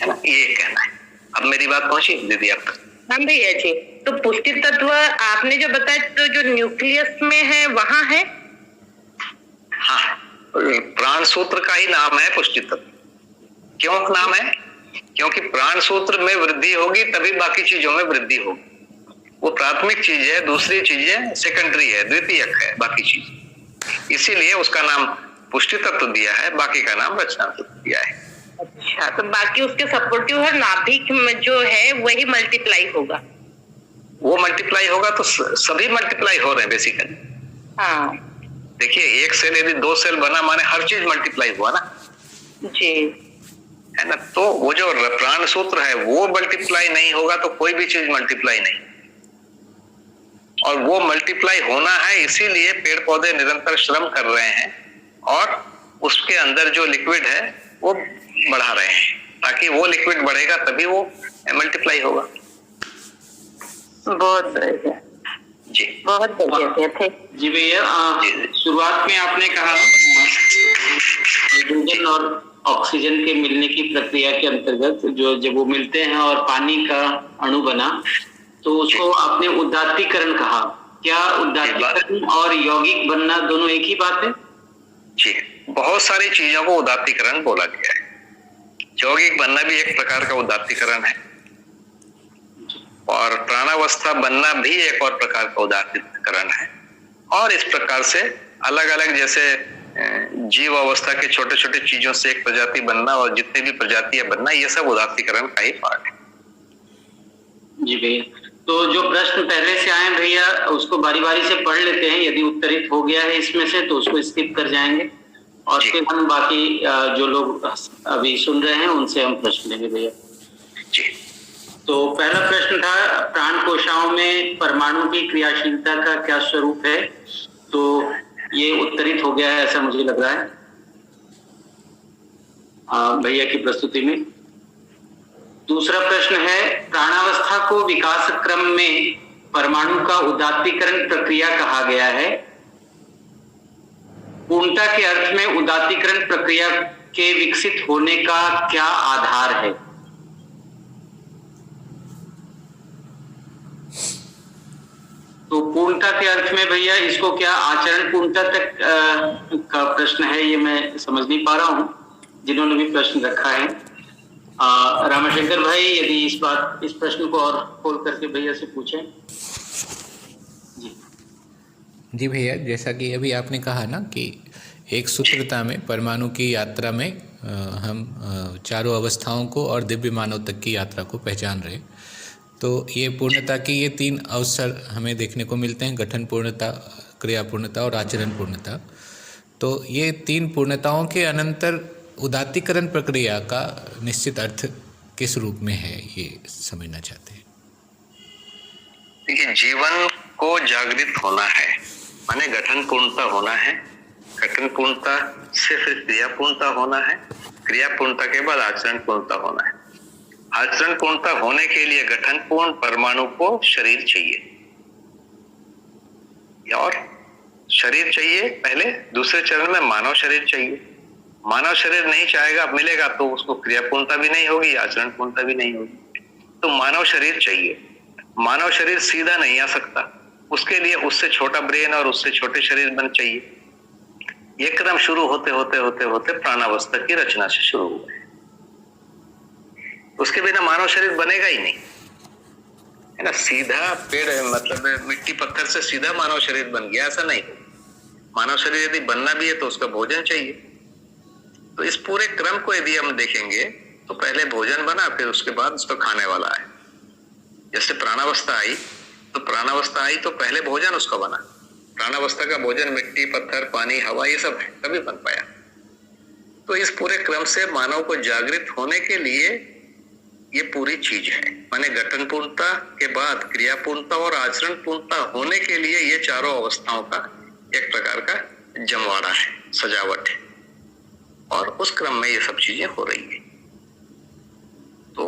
है ना। ये कहना है। अब मेरी बात पहुंची दीदी आप तक? हाँ भैया जी। तो पुष्टि तत्व आपने जो बताया तो जो न्यूक्लियस में है वहां है? हाँ, प्राण सूत्र का ही नाम है पुष्टि तत्व। क्यों नाम है? क्योंकि प्राण सूत्र में वृद्धि होगी तभी बाकी चीजों में वृद्धि होगी। वो प्राथमिक चीज है, दूसरी चीजें सेकेंडरी है, द्वितीयक है बाकी चीज। इसीलिए उसका नाम पुष्टि तत्व दिया है, बाकी का नाम रचना तत्व दिया है। अच्छा, तो बाकी उसके सपोर्टिव और नाभिक में जो है वही मल्टीप्लाई होगा? वो मल्टीप्लाई होगा तो सभी मल्टीप्लाई हो रहे हैं बेसिकली। हाँ देखिए, एक सेल यदि 2 सेल बना माने हर चीज मल्टीप्लाई हुआ ना जी, है ना। तो वो जो प्राण सूत्र है वो मल्टीप्लाई नहीं होगा तो कोई भी चीज मल्टीप्लाई नहीं, और वो मल्टीप्लाई होना है, इसीलिए पेड़ पौधे निरंतर श्रम कर रहे हैं और उसके अंदर जो लिक्विड है वो बढ़ा रहे हैं, ताकि वो लिक्विड बढ़ेगा तभी वो मल्टीप्लाई होगा। बहुत बढ़िया जी, बहुत बढ़िया थे जी भैया। शुरुआत में आपने कहा हाइड्रोजन और ऑक्सीजन के मिलने की प्रक्रिया के अंतर्गत जो जब वो मिलते हैं और पानी का अणु बना तो उसको आपने उदात्तीकरण कहा। क्या उदात्तीकरण और यौगिक बनना दोनों एक ही बात है? जी, बहुत सारी चीजों को उदात्तीकरण बोला गया है। यौगिक बनना भी एक प्रकार का उदात्तीकरण है, और प्राणावस्था बनना भी एक और प्रकार का उदात्तीकरण है। और इस प्रकार से अलग अलग, जैसे जीव अवस्था के छोटे छोटे चीजों से एक प्रजाति बनना और जितने भी प्रजातियां बनना, ये सब उदात्तीकरण का ही पार्ट है। जी भैया, तो जो प्रश्न पहले से आए भैया उसको बारी बारी से पढ़ लेते हैं, यदि उत्तरित हो गया है इसमें से तो उसको स्किप कर जाएंगे और फिर हम बाकी जो लोग अभी सुन रहे हैं उनसे हम प्रश्न लेंगे भैया जी। तो पहला प्रश्न था, प्राण कोशिकाओं में परमाणु की क्रियाशीलता का क्या स्वरूप है? तो ये उत्तरित हो गया है ऐसा मुझे लग रहा है भैया की प्रस्तुति में। दूसरा प्रश्न है, प्राणावस्था को विकास क्रम में परमाणु का उदात्तीकरण प्रक्रिया कहा गया है। पूर्णता के अर्थ में उदात्तीकरण प्रक्रिया के विकसित होने का क्या आधार है? तो पूर्णता के अर्थ में भैया इसको क्या आचरण पूर्णता तक का प्रश्न है, ये मैं समझ नहीं पा रहा हूं जिन्होंने भी प्रश्न रखा है। रामशंकर भाई यदि इस प्रश्न को और खोल करके भैया से पूछें। जी भैया, जैसा कि अभी आपने कहा ना कि एक सूत्रता में परमाणु की यात्रा में हम चारों अवस्थाओं को और दिव्य मानव तक की यात्रा को पहचान रहे, तो ये पूर्णता की ये 3 अवसर हमें देखने को मिलते हैं, गठन पूर्णता, क्रिया पूर्णता और आचरण पूर्णता। तो ये 3 पूर्णताओं के अनंतर उदात्तीकरण प्रक्रिया का निश्चित अर्थ किस रूप में है, ये समझना चाहते हैं। देखिए, जीवन को जागृत होना है माने गठन पूर्णता होना है, गठन पूर्णता से फिर क्रिया पूर्णता होना है, क्रिया पूर्णता के बाद आचरण पूर्णता होना है। आचरण पूर्णता होने के लिए गठन पूर्ण परमाणु को शरीर चाहिए और शरीर चाहिए पहले, दूसरे चरण में मानव शरीर चाहिए। मानव शरीर नहीं चाहेगा, मिलेगा तो उसको क्रिया पूर्णता भी नहीं होगी, आचरण पूर्णता भी नहीं होगी। तो मानव शरीर चाहिए। मानव शरीर सीधा नहीं आ सकता, उसके लिए उससे छोटा ब्रेन और उससे छोटे शरीर बन चाहिए। ये क्रम शुरू होते होते होते होते प्राणावस्था की रचना से शुरू हुआ है। उसके बिना मानव शरीर बनेगा ही नहीं, है ना। सीधा पेड़ मतलब मिट्टी पत्थर से सीधा मानव शरीर बन गया, ऐसा नहीं। मानव शरीर यदि बनना भी है तो उसका भोजन चाहिए। तो इस पूरे क्रम को यदि हम देखेंगे तो पहले भोजन बना, फिर उसके बाद उसको खाने वाला है। जैसे प्राणावस्था आई तो पहले भोजन उसका बना। प्राणावस्था का भोजन मिट्टी, पत्थर, पानी, हवा ये सब है, तभी बन पाया। तो इस पूरे क्रम से मानव को जागृत होने के लिए ये पूरी चीज है, माने गठन पूर्णता के बाद क्रिया पूर्णता और आचरण पूर्णता होने के लिए ये चारों अवस्थाओं का एक प्रकार का जमवाड़ा है, सजावट है, और उस क्रम में ये सब चीजें हो रही है। तो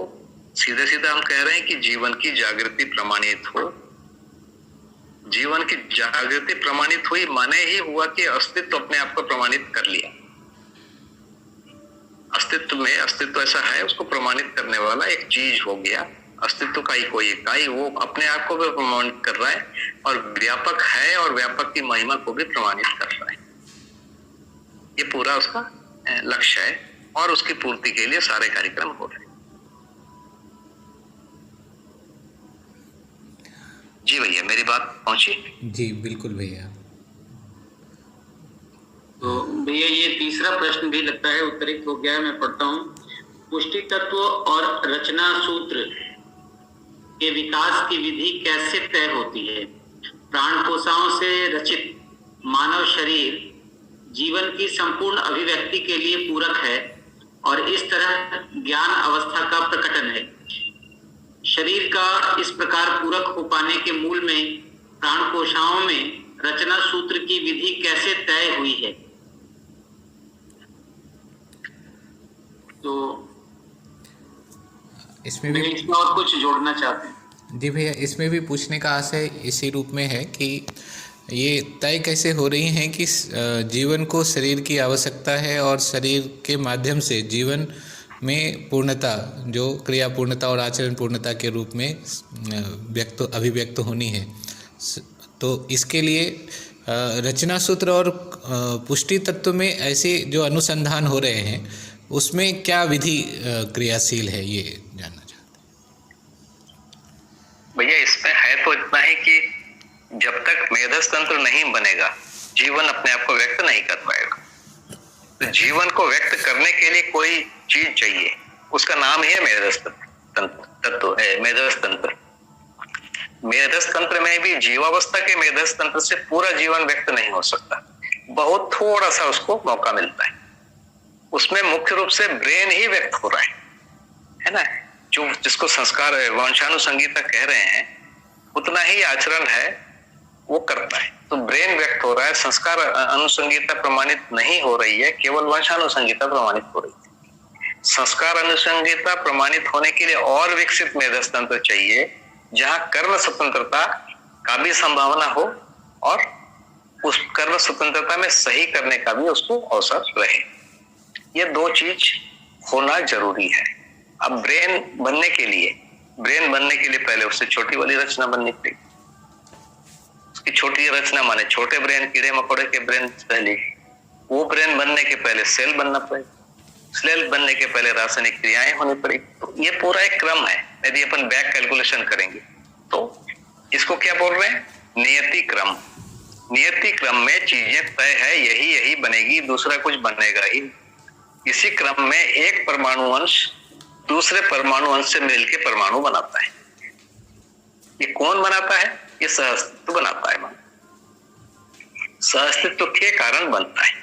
सीधे सीधा हम कह रहे हैं कि जीवन की जागृति प्रमाणित हो। जीवन की जागृति प्रमाणित हुई माने ही हुआ कि अस्तित्व अपने आप को प्रमाणित कर लिया। अस्तित्व ऐसा है, उसको प्रमाणित करने वाला एक चीज हो गया। अस्तित्व का ही कोई इकाई वो अपने आप को भी प्रमाणित कर रहा है और व्यापक है और व्यापक की महिमा को भी प्रमाणित कर रहा है। ये पूरा उसका लक्ष्य है और उसकी पूर्ति के लिए सारे कार्यक्रम हो रहे हैं। जी भैया, मेरी बात पहुंची? जी बिल्कुल भैया। तो भैया ये तीसरा प्रश्न भी लगता है उत्तरित हो गया है, मैं पढ़ता हूँ। पुष्टि तत्व और रचना सूत्र के विकास की विधि कैसे तय होती है? प्राण कोशिकाओं से रचित मानव शरीर जीवन की संपूर्ण अभिव्यक्ति के लिए पूरक है और इस तरह ज्ञान अवस्था का प्रकटन है। शरीर का इस प्रकार पूरक हो पाने के मूल में प्राण कोशिकाओं में रचना सूत्र की विधि कैसे तय हुई है? तो इसमें भी और कुछ जोड़ना चाहते हैं? जी भैया, इसमें भी पूछने का आशय इसी रूप में है कि ये तय कैसे हो रही हैं कि जीवन को शरीर की आवश्यकता है और शरीर के माध्यम से जीवन में पूर्णता, जो क्रिया पूर्णता और आचरण पूर्णता के रूप में अभिव्यक्त होनी है। तो इसके लिए रचना सूत्र और पुष्टि तत्व में ऐसे जो अनुसंधान हो रहे हैं उसमें क्या विधि क्रियाशील है, ये जानना चाहते हैं भैया। इसमें है तो इतना ही कि जब तक मेधस तंत्र नहीं बनेगा जीवन अपने आप को व्यक्त नहीं कर पाएगा। तो जीवन को व्यक्त करने के लिए कोई चीज चाहिए, उसका नाम ही है मेधस तत्व है, मेधस तंत्र। मेधस तंत्र में भी जीवावस्था के मेधस तंत्र से पूरा जीवन व्यक्त नहीं हो सकता, बहुत थोड़ा सा उसको मौका मिलता है। उसमें मुख्य रूप से ब्रेन ही व्यक्त हो रहा है ना, जो जिसको संस्कार वंशानुसंगीता कह रहे हैं, उतना ही आचरण है वो करता है। तो ब्रेन व्यक्त हो रहा है, संस्कार अनुसंगीता प्रमाणित नहीं हो रही है, केवल वंशानुसंगीता प्रमाणित हो रही है। संस्कार अनुसंगीता प्रमाणित होने के लिए और विकसित मेधस तंत्र चाहिए, जहां कर्म स्वतंत्रता का भी संभावना हो और उस कर्म स्वतंत्रता में सही करने का भी उसको अवसर रहे। ये दो चीज होना जरूरी है। अब ब्रेन बनने के लिए पहले उससे छोटी वाली रचना बननी पड़ेगी। उसकी छोटी रचना माने छोटे ब्रेन, कीड़े मकोड़े के ब्रेन पहले, वो ब्रेन बनने के पहले सेल बनना पड़ेगा, सेल बनने के पहले रासायनिक क्रियाएं होनी पड़ेगी। तो ये पूरा एक क्रम है। यदि अपन बैक कैलकुलेशन करेंगे तो इसको क्या बोल रहे हैं, नियति क्रम। नियति क्रम में चीजें तय है, यही बनेगी, दूसरा कुछ बनेगा ही। इसी क्रम में एक परमाणु अंश दूसरे परमाणु अंश से मिलकर परमाणु बनाता है। ये कौन बनाता है, ये सहअस्तित्व बनाता है। सहअस्तित्व के कारण बनता है।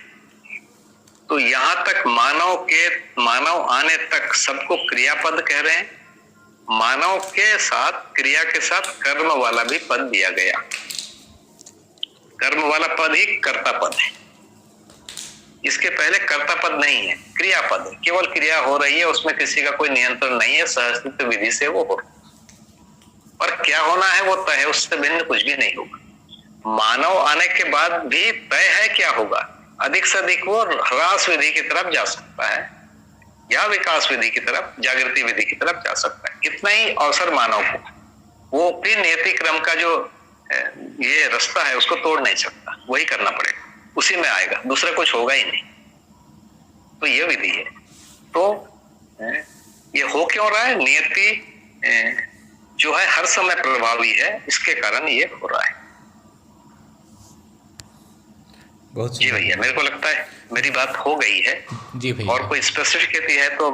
तो यहां तक मानव आने तक सबको क्रियापद कह रहे हैं। मानव के साथ, क्रिया के साथ कर्म वाला भी पद दिया गया। कर्म वाला पद ही कर्ता पद है। इसके पहले कर्ता पद नहीं है, क्रियापद है। केवल क्रिया हो रही है, उसमें किसी का कोई नियंत्रण नहीं है, सहअस्तित्व विधि से वो हो। और क्या होना है वो तय है, उससे भिन्न कुछ भी नहीं होगा। मानव आने के बाद भी तय है क्या होगा। अधिक से अधिक वो ह्रास विधि की तरफ जा सकता है या विकास विधि की तरफ, जागृति विधि की तरफ जा सकता है। इतना ही अवसर मानव को। वो भी नियति क्रम का जो ये रास्ता है उसको तोड़ नहीं सकता, वही करना पड़ेगा, उसी में आएगा, दूसरा कुछ होगा ही नहीं। तो ये विधि है। तो ये हो क्यों रहा है, नियति जो है हर समय प्रभावी है, इसके कारण ये हो रहा है। बहुत जी भैया, मेरे को लगता है मेरी बात हो गई है। जी भैया, और कोई स्पेसिफिक यदि है तो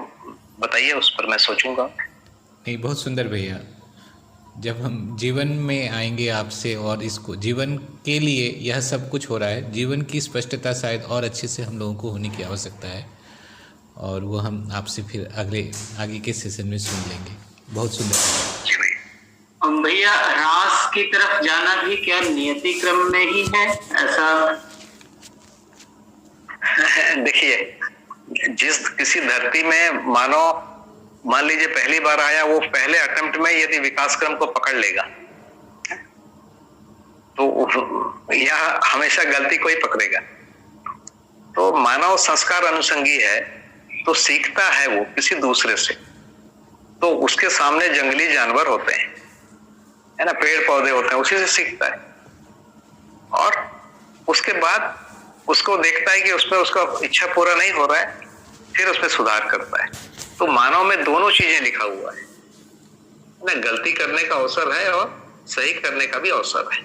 बताइए, उस पर मैं सोचूंगा। नहीं, बहुत सुंदर भैया। जब हम जीवन में आएंगे आपसे और इसको जीवन के लिए यह सब कुछ हो रहा है, जीवन की स्पष्टता शायद और अच्छे से हम लोगों को होने की आवश्यकता है, और वो हम आपसे फिर आगे के सेशन में सुन लेंगे। बहुत सुंदर। जी भैया, भैया ह्रास की तरफ जाना भी क्या नियति क्रम में ही है, ऐसा? देखिए, जिस किसी धरती में मानव मान लीजिए पहली बार आया, वो पहले अटेम्प्ट में यदि विकास क्रम को पकड़ लेगा तो यह हमेशा गलती को ही पकड़ेगा। तो मानव संस्कार अनुसंगी है, तो सीखता है वो किसी दूसरे से। तो उसके सामने जंगली जानवर होते हैं, है ना, पेड़ पौधे होते हैं, उसी से सीखता है। और उसके बाद उसको देखता है कि उसमें उसका इच्छा पूरा नहीं हो रहा है, फिर उसमें सुधार करता है। तो मानव में दोनों चीजें लिखा हुआ है ना, गलती करने का अवसर है और सही करने का भी अवसर है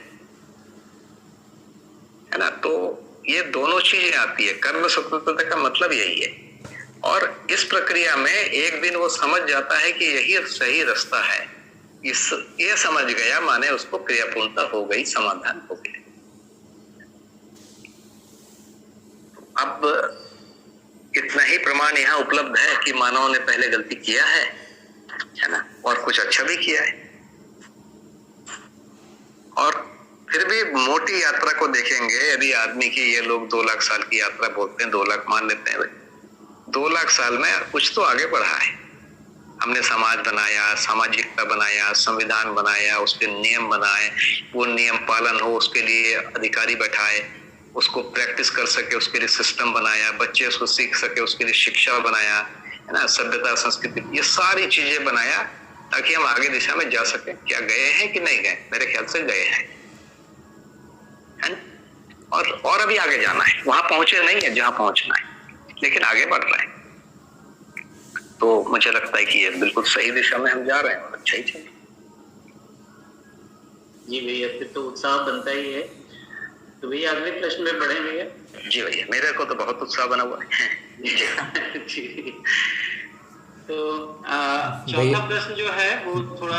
ना। तो ये दोनों चीजें आती है। कर्म स्वतंत्रता का मतलब यही है। और इस प्रक्रिया में एक दिन वो समझ जाता है कि यही सही रास्ता है। ये समझ गया माने उसको क्रियापूर्णता हो गई, समाधान हो गया। अब इतना ही प्रमाण यहाँ उपलब्ध है कि मानव ने पहले गलती किया है ना, और कुछ अच्छा भी किया है। और फिर भी मोटी यात्रा को देखेंगे, यदि आदमी की, ये लोग 2 लाख साल की यात्रा बोलते हैं, 2 लाख मान लेते हैं भाई, 2 लाख साल में कुछ तो आगे बढ़ा है। हमने समाज बनाया, सामाजिकता बनाया, संविधान बनाया, उसके नियम बनाए, वो नियम पालन हो उसके लिए अधिकारी बैठाए, उसको प्रैक्टिस कर सके उसके लिए सिस्टम बनाया, बच्चे उसको सीख सके उसके लिए शिक्षा बनाया, है ना, सभ्यता संस्कृति, ये सारी चीजें बनाया ताकि हम आगे दिशा में जा सके। क्या गए हैं कि नहीं गए? मेरे ख्याल से गए हैं, है ना? और अभी आगे जाना है, वहां पहुंचे नहीं है जहां पहुंचना है, लेकिन आगे बढ़ रहे हैं। तो मुझे लगता है कि ये बिल्कुल सही दिशा में हम जा रहे हैं और अच्छा ही चले। जी भैया, फिर तो उत्साह बनता ही है। तो भैया अगले प्रश्न में बढ़े भैया। जी भैया, मेरे को तो बहुत उत्साह बना हुआ है। जी। तो चौथा प्रश्न जो है वो थोड़ा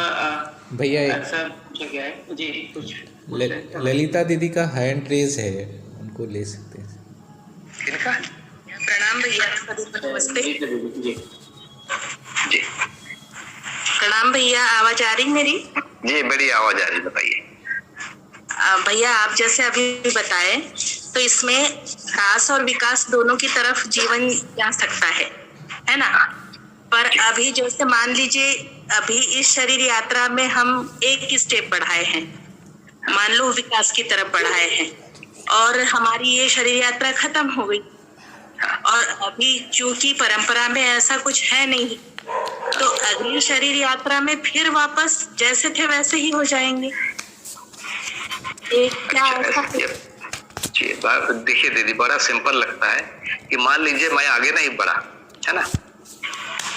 भैया ऐसा पूछा गया है जी, कुछ ललिता दीदी का हैंड रेज है, उनको ले सकते हैं। किनका? प्रणाम भैया, सभी को नमस्ते। जी जी प्रणाम भैया, आवाज आ रही मेरी? जी, बड़ी आवाज आ रही, बताइए। भैया आप जैसे अभी बताए तो इसमें ह्रास और विकास दोनों की तरफ जीवन जा सकता है ना? पर अभी जैसे मान लीजिए अभी इस शरीर यात्रा में हम एक स्टेप बढ़ाए हैं, मान लो विकास की तरफ बढ़ाए हैं, और हमारी ये शरीर यात्रा खत्म हो गई, और अभी चूंकि परंपरा में ऐसा कुछ है नहीं, तो अगली शरीर यात्रा में फिर वापस जैसे थे वैसे ही हो जाएंगे। क्या ऐसा? जी देखिए दीदी, बड़ा सिंपल लगता है कि मान लीजिए मैं आगे नहीं बढ़ा, है ना,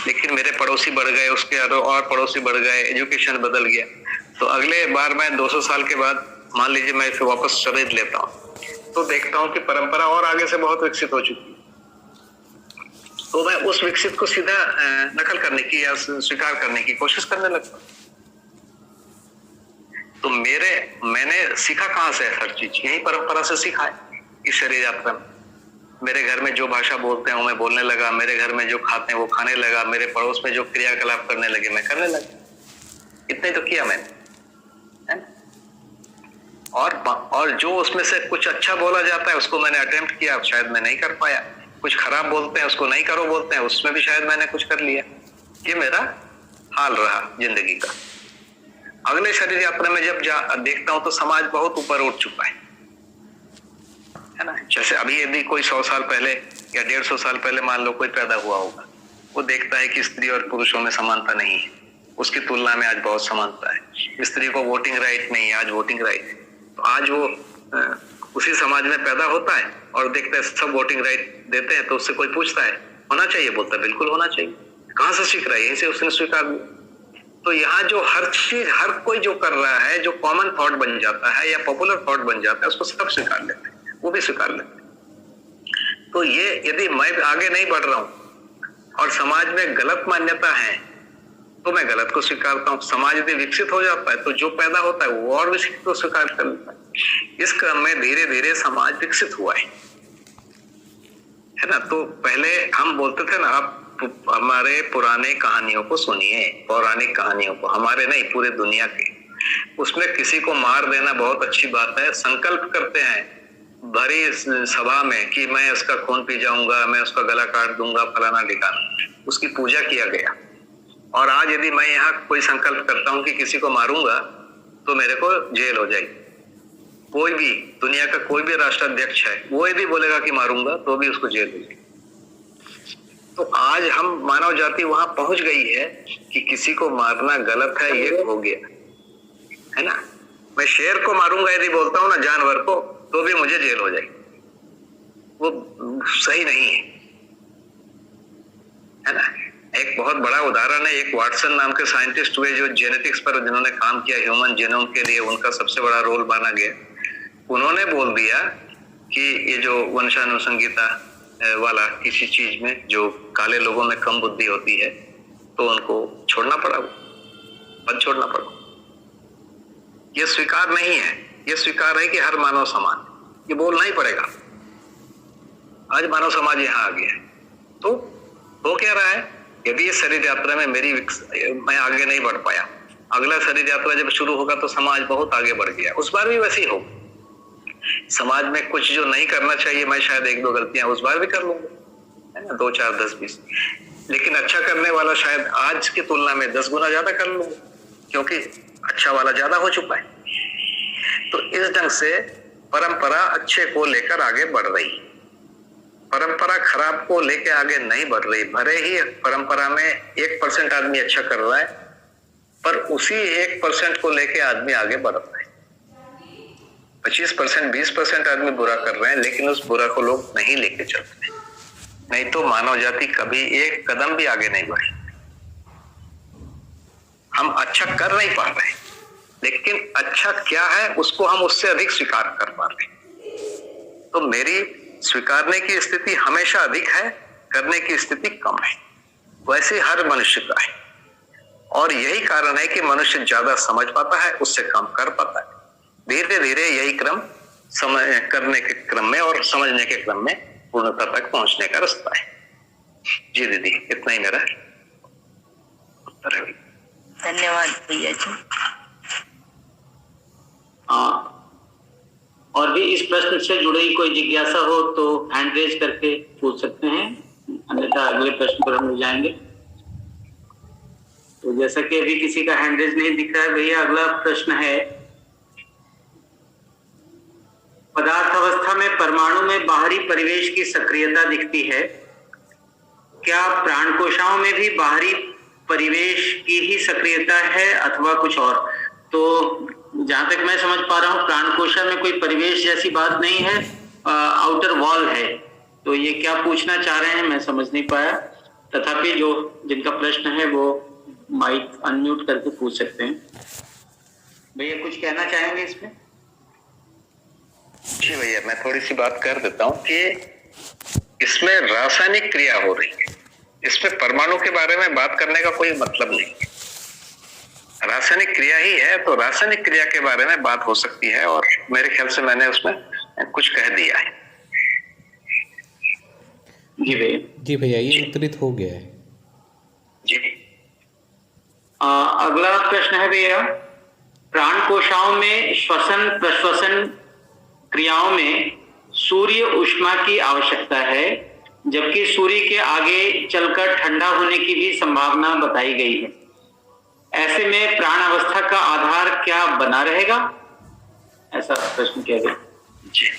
लेकिन मेरे पड़ोसी बढ़ गए, उसके और पड़ोसी बढ़ गए, एजुकेशन बदल गया, तो अगले बार मैं 200 साल के बाद मान लीजिए मैं इसे वापस शरीर लेता हूँ, तो देखता हूँ कि परंपरा और आगे से बहुत विकसित हो चुकी है, तो मैं उस विकसित को सीधा नकल करने की या स्वीकार करने की कोशिश करने लगता हूँ। तो मैंने सीखा कहाँ से हर चीज? यही परंपरा से सीखा है। इस शरीर यात्रा में मेरे घर में जो भाषा बोलते हैं वो मैं बोलने लगा, मेरे घर में जो खाते हैं वो खाने लगा, मेरे पड़ोस में जो क्रियाकलाप करने लगे मैं करने लगा। इतना ही तो किया मैंने, है ना? और जो उसमें से कुछ अच्छा बोला जाता है उसको मैंने अटेम्प्ट किया, शायद मैं नहीं कर पाया। कुछ खराब बोलते हैं उसको नहीं करो बोलते हैं, उसमें भी शायद मैंने कुछ कर लिया। ये मेरा हाल रहा जिंदगी का। अगले शरीर यात्रा में जब देखता हूं तो समाज बहुत ऊपर उठ चुका है ना? जैसे अभी यदि कोई 100 साल पहले या 150 साल पहले मान लो कोई पैदा हुआ होगा, वो देखता है कि स्त्री और पुरुषों में समानता नहीं है, उसकी तुलना में आज बहुत समानता है। स्त्री को वोटिंग राइट नहीं है, आज वोटिंग राइट है। तो आज वो उसी समाज में पैदा होता है और देखता है सब वोटिंग राइट देते हैं, तो उससे कोई पूछता है होना चाहिए, बोलता है बिल्कुल होना चाहिए। कहाँ से सीख रहा है? यहीं से उसने स्वीकार किया। तो यहाँ जो हर चीज हर कोई जो कर रहा है, जो कॉमन थॉट बन जाता है या पॉपुलर थॉट बन जाता है, उसको सब स्वीकार लेते हैं, वो भी स्वीकार लेते हैं। तो ये यदि मैं आगे नहीं बढ़ रहा हूँ और समाज में गलत मान्यता है तो मैं गलत को स्वीकारता हूँ। समाज यदि विकसित हो जाता है तो जो पैदा होता है वो और विकसित को स्वीकार कर लेता है। इस क्रम में धीरे धीरे समाज विकसित हुआ है ना? तो पहले हम बोलते थे ना, आप हमारे पुराने कहानियों को सुनिए, पौराणिक कहानियों को, हमारे नहीं पूरे दुनिया के। उसमें किसी को मार देना बहुत अच्छी बात है। संकल्प करते हैं भरी सभा में कि मैं उसका खून पी जाऊंगा, मैं उसका गला काट दूंगा, फलाना ठिकाना, उसकी पूजा किया गया। और आज यदि मैं यहाँ कोई संकल्प करता हूँ कि किसी को मारूंगा तो मेरे को जेल हो जाएगी। कोई भी दुनिया का कोई भी राष्ट्राध्यक्ष है, वो यदि बोलेगा कि मारूंगा तो भी उसको जेल हो जाएगी। तो आज हम मानव जाति वहां पहुंच गई है कि किसी को मारना गलत है, ये हो गया है ना? मैं शेर को मारूंगा यदि बोलता हूं ना, जानवर को, तो भी मुझे जेल हो जाएगी। वो सही नहीं है ना? एक बहुत बड़ा उदाहरण है, एक वाटसन नाम के साइंटिस्ट हुए जो जेनेटिक्स पर जिन्होंने काम किया ह्यूमन जीनोम के लिए, उनका सबसे बड़ा रोल माना गया। उन्होंने बोल दिया कि ये जो वंशानुसंगीता वाला किसी चीज में जो काले लोगों में कम बुद्धि होती है तो उनको छोड़ना पड़ा, पद छोड़ना पड़ा। ये स्वीकार नहीं है, ये स्वीकार है कि हर मानव समान, ये बोलना ही पड़ेगा। आज मानव समाज यहाँ आ गया है, तो हो क्या रहा है? यदि ये शरीर यात्रा में मैं आगे नहीं बढ़ पाया, अगला शरीर यात्रा जब शुरू होगा तो समाज बहुत आगे बढ़ गया, उस बार भी वैसे ही होगा। समाज में कुछ जो नहीं करना चाहिए, मैं शायद 1-2 गलतियां उस बार भी कर लूंगा, है ना, 2, 4, 10, 20, लेकिन अच्छा करने वाला शायद आज की तुलना में 10 गुना ज्यादा कर लूंगा, क्योंकि अच्छा वाला ज्यादा हो चुका है। तो इस ढंग से परंपरा अच्छे को लेकर आगे बढ़ रही, परंपरा खराब को लेकर आगे नहीं बढ़ रही। भले ही परंपरा में 1% आदमी अच्छा कर रहा है, पर उसी 1% को लेकर आदमी आगे बढ़ रहा है। 25%, 20% आदमी बुरा कर रहे हैं, लेकिन उस बुरा को लोग नहीं लेके चलते, नहीं तो मानव जाति कभी एक कदम भी आगे नहीं बढ़ी। हम अच्छा कर नहीं पा रहे, लेकिन अच्छा क्या है उसको हम उससे अधिक स्वीकार कर पा रहे। तो मेरी स्वीकारने की स्थिति हमेशा अधिक है, करने की स्थिति कम है। वैसे हर मनुष्य का है, और यही कारण है कि मनुष्य ज्यादा समझ पाता है, उससे कम कर पाता है। धीरे धीरे यही क्रम करने के क्रम में और समझने के क्रम में पूर्णता तक पहुंचने का रास्ता है। जी दीदी, इतना ही मेरा उत्तर है। धन्यवाद भैया जी। और भी इस प्रश्न से जुड़ी कोई जिज्ञासा हो तो हैंड रेज करके पूछ सकते हैं, अन्यथा अगले प्रश्न पर हम जाएंगे। तो जैसा कि अभी किसी का हैंड रेज नहीं दिख रहा है भैया, अगला प्रश्न है, पदार्थ अवस्था में परमाणु में बाहरी परिवेश की सक्रियता दिखती है, क्या प्राण कोशिकाओं में भी बाहरी परिवेश की ही सक्रियता है अथवा कुछ और? तो जहां तक मैं समझ पा रहा हूँ, प्राण कोशिका में कोई परिवेश जैसी बात नहीं है, आउटर वॉल है। तो ये क्या पूछना चाह रहे हैं मैं समझ नहीं पाया। तथापि जो जिनका प्रश्न है वो माइक अनम्यूट करके पूछ सकते हैं। भैया कुछ कहना चाहेंगे इसमें? जी भैया, मैं थोड़ी सी बात कर देता हूँ कि इसमें रासायनिक क्रिया हो रही है, इसमें परमाणु के बारे में बात करने का कोई मतलब नहीं है। रासायनिक क्रिया ही है, तो रासायनिक क्रिया के बारे में बात हो सकती है, और मेरे ख्याल से मैंने उसमें कुछ कह दिया है। जी भैया, ये उत्तरित हो गया है। जी। अगला प्रश्न है भैया, प्राण कोशिकाओं में श्वसन प्रश्वसन क्रियाओं में सूर्य ऊष्मा की आवश्यकता है, जबकि सूर्य के आगे चलकर ठंडा होने की भी संभावना बताई गई है। ऐसे में प्राण अवस्था का आधार क्या बना रहेगा? ऐसा प्रश्न किया गया। जी,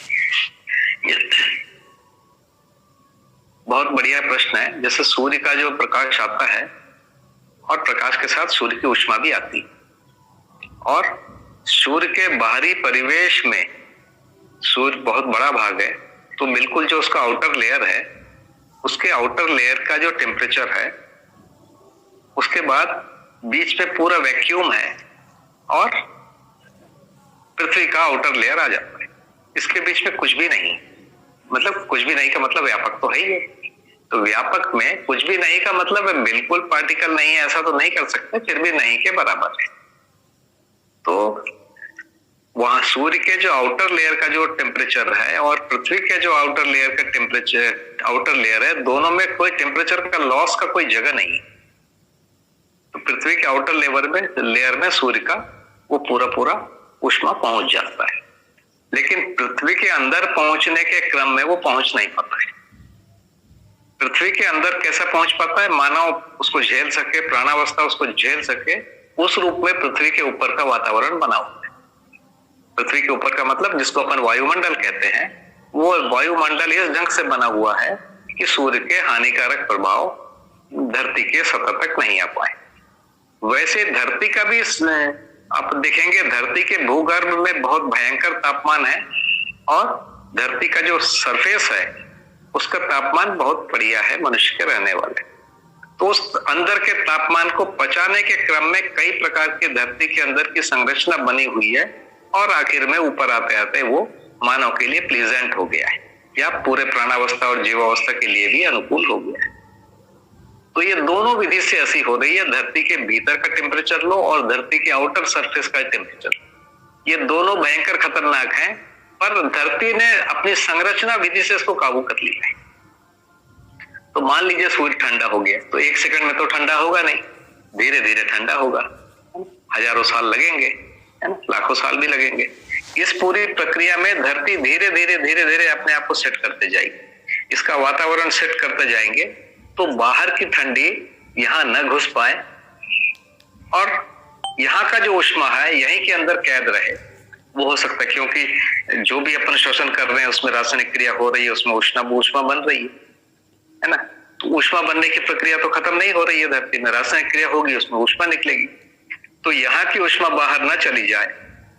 बहुत बढ़िया प्रश्न है। जैसे सूर्य का जो प्रकाश आता है, और प्रकाश के साथ सूर्य की ऊष्मा भी आती है, और सूर्य के बाहरी परिवेश में सूर्य बहुत बड़ा भाग है, तो बिल्कुल जो उसका आउटर लेयर है, उसके आउटर लेयर का जो टेम्परेचर है, उसके बाद बीच में पूरा वैक्यूम है, और पृथ्वी का आउटर लेयर आ जाता है। इसके बीच में कुछ भी नहीं, मतलब कुछ भी नहीं का मतलब व्यापक तो है ही है। तो व्यापक में कुछ भी नहीं का मतलब है बिल्कुल पार्टिकल नहीं है, ऐसा तो नहीं कर सकते, फिर भी नहीं के बराबर है। तो वहां सूर्य के जो आउटर लेयर का जो टेम्परेचर है और पृथ्वी के जो आउटर लेयर का टेम्परेचर आउटर लेयर है, दोनों में कोई टेम्परेचर का लॉस का कोई जगह नहीं है। तो पृथ्वी के आउटर लेयर में सूर्य का वो पूरा ऊष्मा पहुंच जाता है, लेकिन पृथ्वी के अंदर पहुंचने के क्रम में वो पहुंच नहीं पाता है। पृथ्वी के अंदर कैसा पहुंच पाता है? मानव उसको झेल सके, प्राणावस्था उसको झेल सके, उस रूप में पृथ्वी के ऊपर का वातावरण बना हुआ है। पृथ्वी के ऊपर का मतलब जिसको अपन वायुमंडल कहते हैं, वो वायुमंडल इस ढंग से बना हुआ है कि सूर्य के हानिकारक प्रभाव धरती के सतह तक नहीं आ पाए। वैसे धरती का भी आप देखेंगे, धरती के भूगर्भ में बहुत भयंकर तापमान है, और धरती का जो सरफेस है उसका तापमान बहुत बढ़िया है मनुष्य के रहने वाले। तो उस अंदर के तापमान को पचाने के क्रम में कई प्रकार की धरती के अंदर की संरचना बनी हुई है, और आखिर में ऊपर आते आते वो मानव के लिए प्लीजेंट हो गया है, या पूरे प्राणावस्था और जीवावस्था के लिए भी अनुकूल हो गया है। तो ये दोनों विधि से ऐसी हो रही है, धरती के भीतर का टेम्परेचर लो और धरती के आउटर सरफेस का टेम्परेचर, ये दोनों भयंकर खतरनाक हैं, पर धरती ने अपनी संरचना विधि से इसको काबू कर लिया है। तो मान लीजिए सूर्य ठंडा हो गया, तो एक सेकंड में तो ठंडा होगा नहीं, धीरे धीरे ठंडा होगा, हजारों साल लगेंगे, है ना, लाखों साल भी लगेंगे। इस पूरी प्रक्रिया में धरती धीरे धीरे अपने आप को सेट करते जाएगी, इसका वातावरण सेट करते जाएंगे, तो बाहर की ठंडी यहाँ न घुस पाए, और यहाँ का जो ऊष्मा है यहीं के अंदर कैद रहे। वो हो सकता है क्योंकि जो भी अपन शोषण कर रहे हैं उसमें रासायनिक क्रिया हो रही है, उसमें ऊष्मा बन रही है ना। तो ऊष्मा बनने की प्रक्रिया तो खत्म नहीं हो रही है धरती में, रासायनिक क्रिया होगी, उसमें ऊष्मा निकलेगी। तो यहाँ की ऊष्मा बाहर ना चली जाए,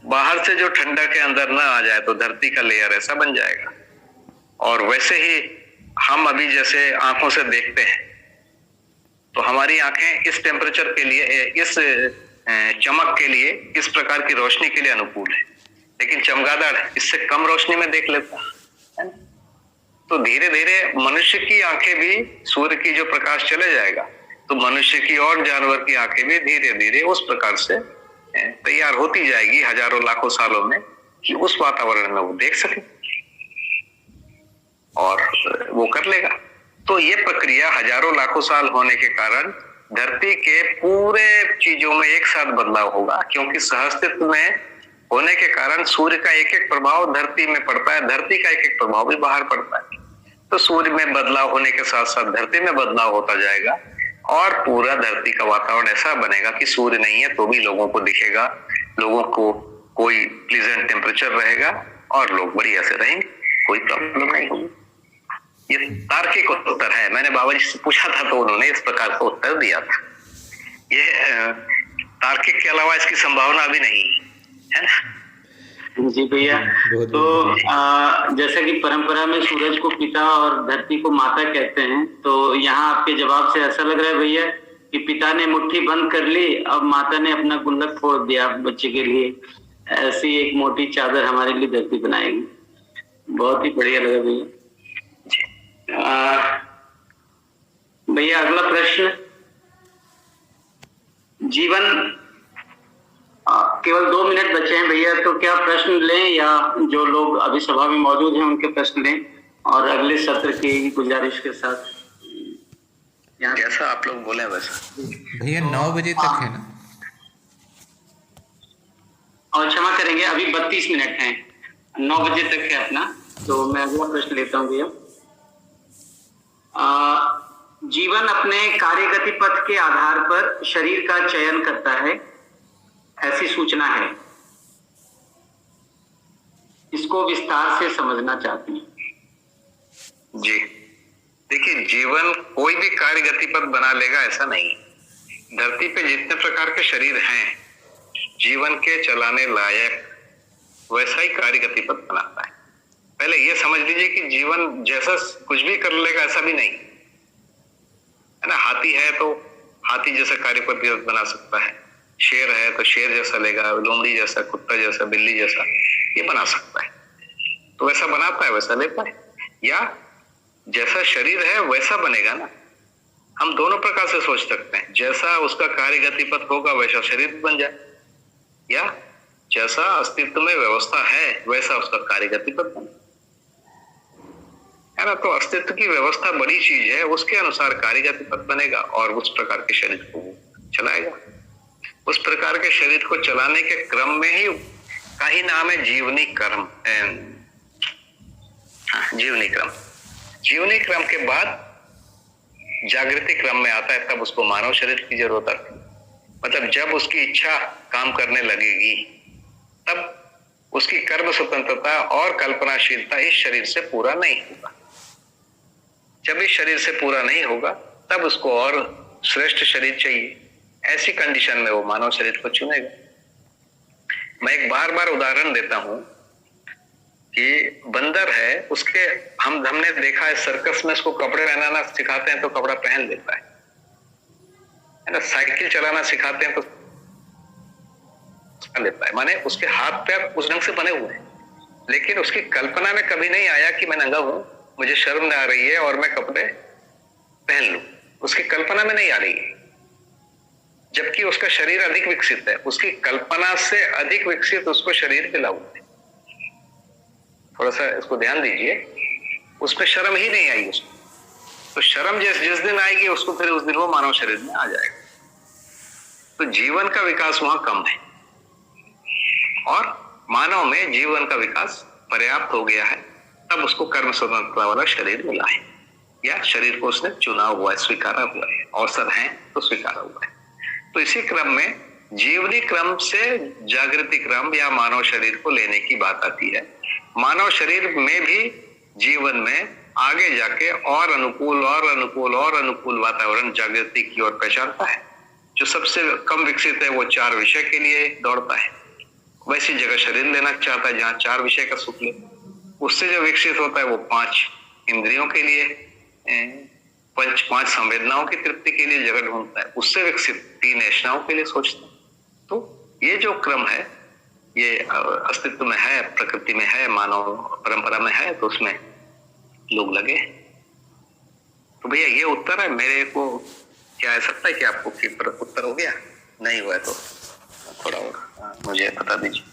बाहर से जो ठंडा के अंदर ना आ जाए, तो धरती का लेयर ऐसा बन जाएगा। और वैसे ही हम अभी जैसे आंखों से देखते हैं, तो हमारी आंखें इस टेम्परेचर के लिए, इस चमक के लिए, इस प्रकार की रोशनी के लिए अनुकूल है, लेकिन चमगादड़ इससे कम रोशनी में देख लेता है ना। तो धीरे धीरे मनुष्य की आंखें भी सूर्य की जो प्रकाश चले जाएगा, तो मनुष्य की और जानवर की आंखें भी धीरे धीरे उस प्रकार से तैयार होती जाएगी हजारों लाखों सालों में, कि उस वातावरण में वो देख सके और वो कर लेगा। तो ये प्रक्रिया हजारों लाखों साल होने के कारण धरती के पूरे चीजों में एक साथ बदलाव होगा, क्योंकि सहअस्तित्व में होने के कारण सूर्य का एक एक प्रभाव धरती में पड़ता है, धरती का एक एक प्रभाव भी बाहर पड़ता है। तो सूर्य में बदलाव होने के साथ साथ धरती में बदलाव होता जाएगा और पूरा धरती का वातावरण ऐसा बनेगा कि सूर्य नहीं है तो भी लोगों को दिखेगा, लोगों को कोई प्लीजेंट टेम्परेचर रहेगा और लोग बढ़िया से रहेंगे, कोई प्रॉब्लम नहीं होगी। ये तार्किक उत्तर है। मैंने बाबा जी से पूछा था तो उन्होंने इस प्रकार का उत्तर दिया था। ये तार्किक के अलावा इसकी संभावना अभी नहीं है ना। जी भैया, तो जैसा कि परंपरा में सूरज को पिता और धरती को माता कहते हैं, तो यहाँ आपके जवाब से ऐसा लग रहा है भैया कि पिता ने मुट्ठी बंद कर ली, अब माता ने अपना गुल्लक फोड़ दिया बच्चे के लिए, ऐसी एक मोटी चादर हमारे लिए धरती बनाएगी। बहुत ही बढ़िया लगा भैया। भैया अगला प्रश्न, जीवन केवल 2 मिनट बचे हैं भैया, तो क्या प्रश्न लें या जो लोग अभी सभा में मौजूद हैं उनके प्रश्न लें और अगले सत्र की गुजारिश के साथ जैसा आप लोग बोले वैसा। भैया 9 बजे तक है ना? और क्षमा करेंगे अभी 32 मिनट हैं, 9 बजे तक है अपना। तो मैं अगला प्रश्न लेता हूँ भैया। जीवन अपने कार्यगति पथ के आधार पर शरीर का चयन करता है, ऐसी सूचना है, इसको विस्तार से समझना चाहती हैं। जी देखिए, जीवन कोई भी कार्य गति पथ बना लेगा ऐसा नहीं। धरती पे जितने प्रकार के शरीर हैं जीवन के चलाने लायक, वैसा ही कार्य गति पथ बनाता है। पहले ये समझ लीजिए कि जीवन जैसा कुछ भी कर लेगा ऐसा भी नहीं है ना। हाथी है तो हाथी जैसा कार्य पथ बना सकता है, शेर है तो शेर जैसा लेगा, लोमड़ी जैसा, कुत्ता जैसा, बिल्ली जैसा ये बना सकता है। तो वैसा बनाता है वैसा लेता है, या जैसा शरीर है वैसा बनेगा ना। हम दोनों प्रकार से सोच सकते हैं, जैसा उसका कार्य गति पथ होगा वैसा शरीर बन जाए, या जैसा अस्तित्व में व्यवस्था है वैसा उसका कार्य गति पथ बने, है ना। तो अस्तित्व की व्यवस्था बड़ी चीज है, उसके अनुसार कार्य गति पथ बनेगा और उस प्रकार के शरीर को चलाएगा। उस प्रकार के शरीर को चलाने के क्रम में ही का ही नाम है जीवनी क्रम। जीवनी क्रम, जीवनी क्रम के बाद जागृति क्रम में आता है, तब उसको मानव शरीर की जरूरत आती है। मतलब जब उसकी इच्छा काम करने लगेगी तब उसकी कर्म स्वतंत्रता और कल्पनाशीलता इस शरीर से पूरा नहीं होगा। जब इस शरीर से पूरा नहीं होगा तब उसको और श्रेष्ठ शरीर चाहिए। ऐसी कंडीशन में वो मानव शरीर को चुनेगा। मैं एक बार बार उदाहरण देता हूं कि बंदर है, उसके हमने देखा है सर्कस में उसको कपड़े पहनाना सिखाते हैं तो कपड़ा पहन लेता है ना। साइकिल चलाना सिखाते हैं तो लेता है, माने उसके हाथ पैर उस ढंग से बने हुए हैं। लेकिन उसकी कल्पना में कभी नहीं आया कि मैं नंगा हूं, मुझे शर्म आ रही है और मैं कपड़े पहन लूं। उसकी कल्पना में नहीं आ रही है, जबकि उसका शरीर अधिक विकसित है। उसकी कल्पना से अधिक विकसित उसको शरीर मिला हुआ है। थोड़ा सा इसको ध्यान दीजिए, उसमें शर्म ही नहीं आई उसको। तो शर्म जिस दिन आएगी उसको फिर उस दिन वो मानव शरीर में आ जाएगा। तो जीवन का विकास वहां कम है और मानव में जीवन का विकास पर्याप्त हो गया है, तब उसको कर्म स्वतंत्रता वाला शरीर मिला है, या शरीर को उसने चुना हुआ है, स्वीकारा हुआ है। अवसर है तो स्वीकारा हुआ है। तो इसी क्रम में जीवनी क्रम से जागृति क्रम या मानव शरीर को लेने की बात आती है। मानव शरीर में भी जीवन में आगे जाके और अनुकूल वातावरण जागृति की ओर पहचानता है। जो सबसे कम विकसित है वो 4 विषय के लिए दौड़ता है, वैसी जगह शरीर लेना चाहता है जहां 4 विषय का सुख ले। उससे जो विकसित होता है वो 5 इंद्रियों के लिए, 5 संवेदनाओं की तृप्ति के लिए जगह ढूंढता है। उससे विकसित 3 ऐषणाओं के लिए सोचता है। तो ये जो क्रम है ये अस्तित्व में है, प्रकृति में है, मानव परंपरा में है, तो उसमें लोग लगे। तो भैया ये उत्तर है मेरे को। क्या ऐसा सकता है कि आपको उत्तर हो गया? नहीं हुआ है तो थोड़ा और मुझे बता दीजिए।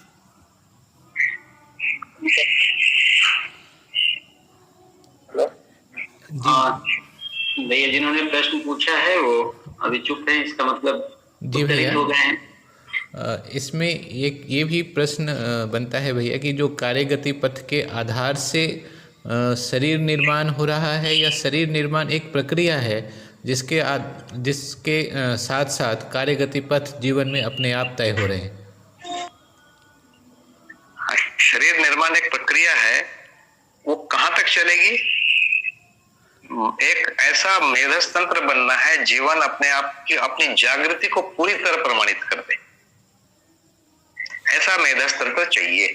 भैया जिन्होंने प्रश्न पूछा है वो अभी चुप है, इसका मतलब जी भैया, हो गए हैं। इसमें ये भी प्रश्न बनता है भैया कि जो कार्यगति पथ के आधार से शरीर निर्माण हो रहा है, या शरीर निर्माण एक प्रक्रिया है जिसके साथ साथ कार्यगति पथ जीवन में अपने आप तय हो रहे हैं। शरीर निर्माण एक प्रक्रिया है, वो कहाँ तक चलेगी? एक ऐसा मेधस तंत्र बनना है जीवन अपने आप की अपनी जागृति को पूरी तरह प्रमाणित कर दे, ऐसा मेधस तंत्र चाहिए।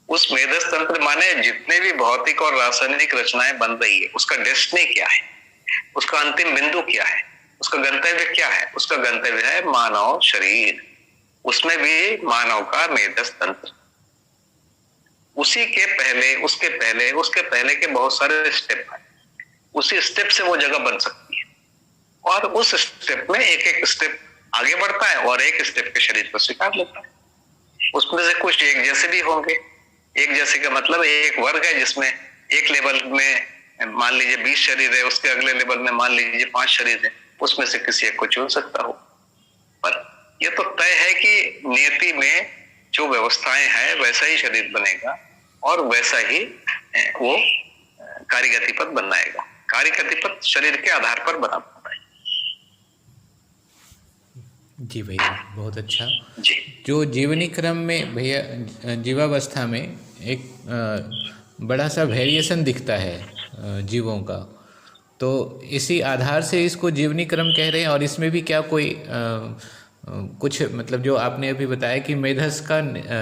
उस मेधस तंत्र माने जितने भी भौतिक और रासायनिक रचनाएं बन रही है, उसका डेस्टिनी क्या है, उसका अंतिम बिंदु क्या है, उसका गंतव्य क्या है? उसका गंतव्य है मानव शरीर, उसमें भी मानव का मेधस तंत्र। उसी के पहले, उसके पहले के बहुत सारे स्टेप हैं। उसी स्टेप से वो जगह बन सकती है, और उस स्टेप में एक एक स्टेप आगे बढ़ता है और एक स्टेप के शरीर को स्वीकार लेता है। उसमें से कुछ एक जैसे भी होंगे। एक जैसे का मतलब एक वर्ग है जिसमें एक लेवल में मान लीजिए 20 शरीर है, उसके अगले लेवल में मान लीजिए 5 शरीर है, उसमें से किसी एक को चुन सकता हो। पर यह तो तय है कि नियति में जो व्यवस्थाएं हैं वैसा ही शरीर बनेगा और वैसा ही वो कार्यगति पथ बनाएगा। कार्यगति पथ शरीर के आधार पर बना होता है। जी भैया, बहुत अच्छा जी। जो जीवनी क्रम में भैया जीवावस्था में एक बड़ा सा वेरिएशन दिखता है जीवों का, तो इसी आधार से इसको जीवनी क्रम कह रहे हैं। और इसमें भी क्या कोई कुछ मतलब जो आपने अभी बताया कि मेधस का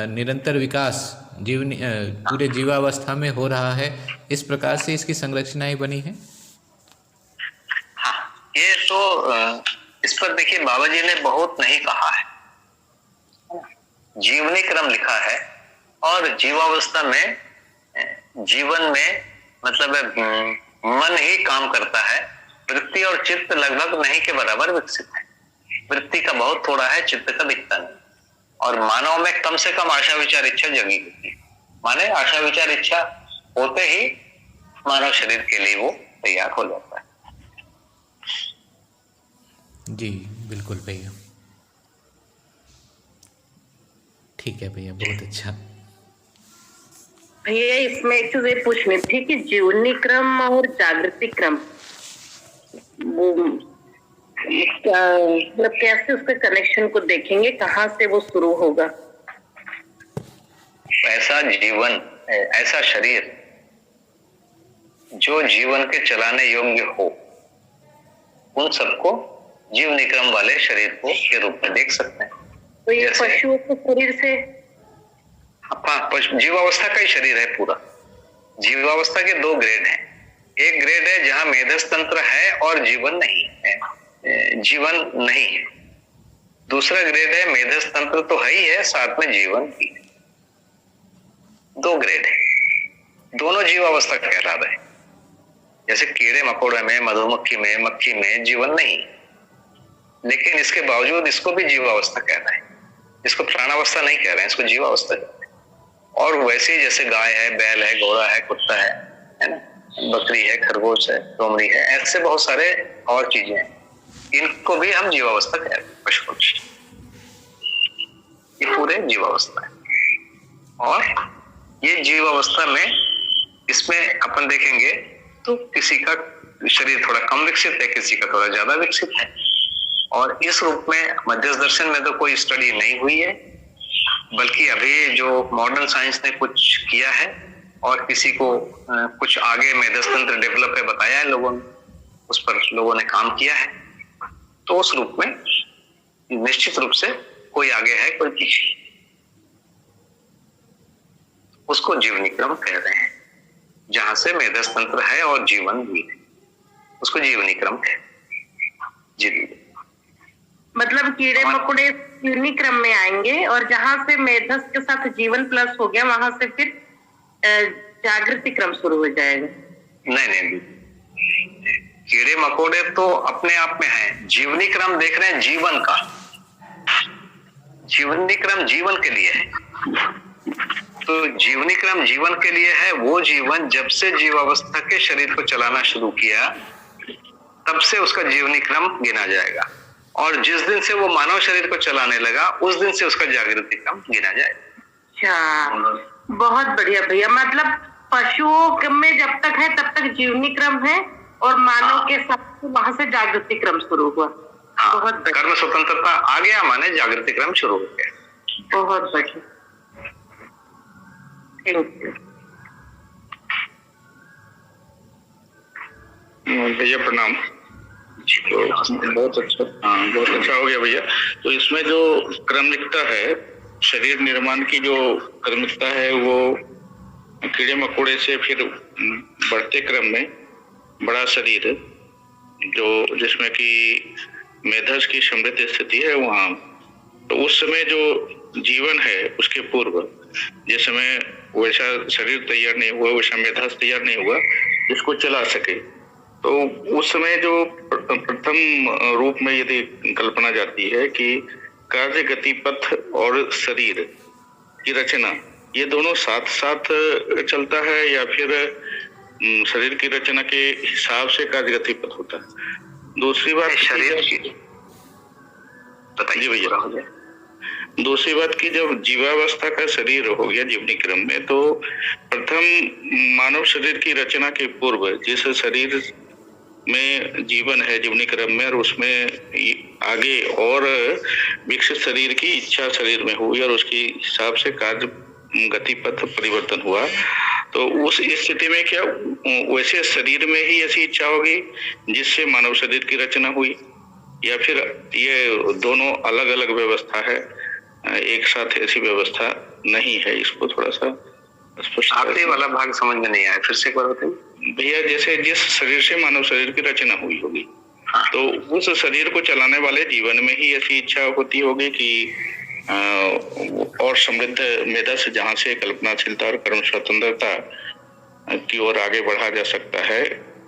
निरंतर विकास जीवनी पूरे जीवावस्था में हो रहा है, इस प्रकार से इसकी संरचनाएं बनी हैं। हाँ, ये तो इस पर देखिए बाबा जी ने बहुत नहीं कहा है, जीवनी क्रम लिखा है। और जीवावस्था में जीवन में मतलब मन ही काम करता है, वृत्ति और चित्त लगभग नहीं के बराबर विकसित है। वृत्ति का बहुत थोड़ा है, चित्त का दिखता नहीं। और मानव में कम से कम आशा विचार इच्छा जगी होती है, माने आशा विचार इच्छा होते ही मानव शरीर के लिए वो तैयार हो जाता है। जी बिल्कुल भैया, ठीक है भैया, बहुत अच्छा। भैया इसमें एक चीज ये पूछनी थी कि जीवनी क्रम और जागृति क्रम वो मतलब कैसे उसके कनेक्शन को देखेंगे, कहाँ से वो शुरू होगा? ऐसा जीवन, ऐसा शरीर जो जीवन के चलाने योग्य हो, उन सबको जीवनी क्रम वाले शरीर को के रूप में देख सकते हैं। तो ये पशुओं के शरीर से जीवावस्था का ही शरीर है पूरा। जीवावस्था के 2 ग्रेड हैं। एक ग्रेड है जहां मेधस तंत्र है और जीवन नहीं है, जीवन नहीं है। दूसरा ग्रेड है मेधस तंत्र तो है ही है, साथ में जीवन भी है। 2 ग्रेड है, दोनों जीवावस्था कहला रहे हैं। जैसे कीड़े मकोड़े में, मधुमक्खी में, मक्खी में जीवन नहीं, लेकिन इसके बावजूद इसको भी जीवावस्था कह रहे हैं। इसको प्राणावस्था नहीं कह रहे हैं, इसको जीवावस्था कहते हैं। और वैसे ही जैसे गाय है, बैल है, घोड़ा है, कुत्ता है ना, बकरी है, खरगोश है, लोमड़ी है, ऐसे बहुत सारे और चीजें हैं, इनको भी हम जीवावस्था कह रहे हैं, पशु पक्षी। ये पूरे जीवावस्था है। और ये जीवावस्था में इसमें अपन देखेंगे तो किसी का शरीर थोड़ा कम विकसित है, किसी का थोड़ा ज्यादा विकसित है। और इस रूप में मध्यस्थ दर्शन में तो कोई स्टडी नहीं हुई है, बल्कि अभी जो मॉडर्न साइंस ने कुछ किया है और किसी को कुछ आगे मेधस तंत्र डेवलप है बताया है लोगों ने, उस पर लोगों ने काम किया है। तो उस रूप में निश्चित रूप से कोई आगे है, कोई पीछे, उसको जीवनी क्रम कह रहे हैं। जहां से मेधस तंत्र है और जीवन भी है, उसको जीवनी क्रम कहते हैं। जी मतलब कीड़े मकोड़े जीवनी क्रम में आएंगे, और जहां से मेधस के साथ जीवन प्लस हो गया वहां से फिर जागृति क्रम शुरू हो जाएगा। नहीं, कीड़े मकोड़े तो अपने आप में हैं। जीवनी क्रम देख रहे हैं जीवन का, जीवनी क्रम जीवन के लिए है। तो जीवनी क्रम जीवन के लिए है। वो जीवन जब से जीवावस्था के शरीर को चलाना शुरू किया तब से उसका जीवनी क्रम गिना जाएगा, और जिस दिन से वो मानव शरीर को चलाने लगा उस दिन से उसका जागृति क्रम गिना जाएगा। अच्छा, बहुत बढ़िया भैया। मतलब पशुओं में जब तक है तब तक जीवनी क्रम है, और मानव के साथ वहां से जागृति क्रम शुरू हुआ। बहुत कर्म स्वतंत्रता आ गया माने जागृति क्रम शुरू हो गया। बहुत बढ़िया, थैंक यू भैया। प्रणाम। बहुत अच्छा हो गया भैया। तो इसमें जो क्रमिकता है, शरीर निर्माण की जो क्रमिकता है, वो कीड़े मकोड़े से फिर बढ़ते क्रम में बड़ा शरीर, जो जिसमें कि मेधस की समृद्ध स्थिति है वहाँ, तो उस समय जो जीवन है उसके पूर्व जिस समय वैसा शरीर तैयार नहीं हुआ, वैसा मेधस तैयार नहीं हुआ जिसको चला सके, तो उस समय जो प्रथम रूप में यदि कल्पना जाती है कि कार्य गति पथ और शरीर की रचना, ये दोनों साथ साथ चलता है या फिर शरीर की रचना के हिसाब से कार्य गति पथ होता है? दूसरी बात शरीर की बताइए भैया। दूसरी बात की जब जीवावस्था का शरीर हो गया जीवनी क्रम में, तो प्रथम मानव शरीर की रचना के पूर्व जिस शरीर में जीवन है जीवनी क्रम में, और उसमें आगे और विकसित शरीर की इच्छा शरीर में हुई और उसके हिसाब से कार्य गति पथ परिवर्तन हुआ, तो उस स्थिति में क्या वैसे शरीर में ही ऐसी इच्छा होगी जिससे मानव शरीर की रचना हुई, या फिर ये दोनों अलग अलग व्यवस्था है, एक साथ ऐसी व्यवस्था नहीं है? इसको थोड़ा सा स्पष्ट। आखिरी वाला भाग समझ में नहीं आया, फिर से एक बार बताइए भैया। जैसे जिस शरीर से मानव शरीर की रचना हुई होगी, तो उस शरीर को चलाने वाले जीवन में ही ऐसी इच्छा होती होगी कि और समृद्ध मेधा से जहाँ से कल्पनाशीलता और कर्म स्वतंत्रता की ओर आगे बढ़ा जा सकता है,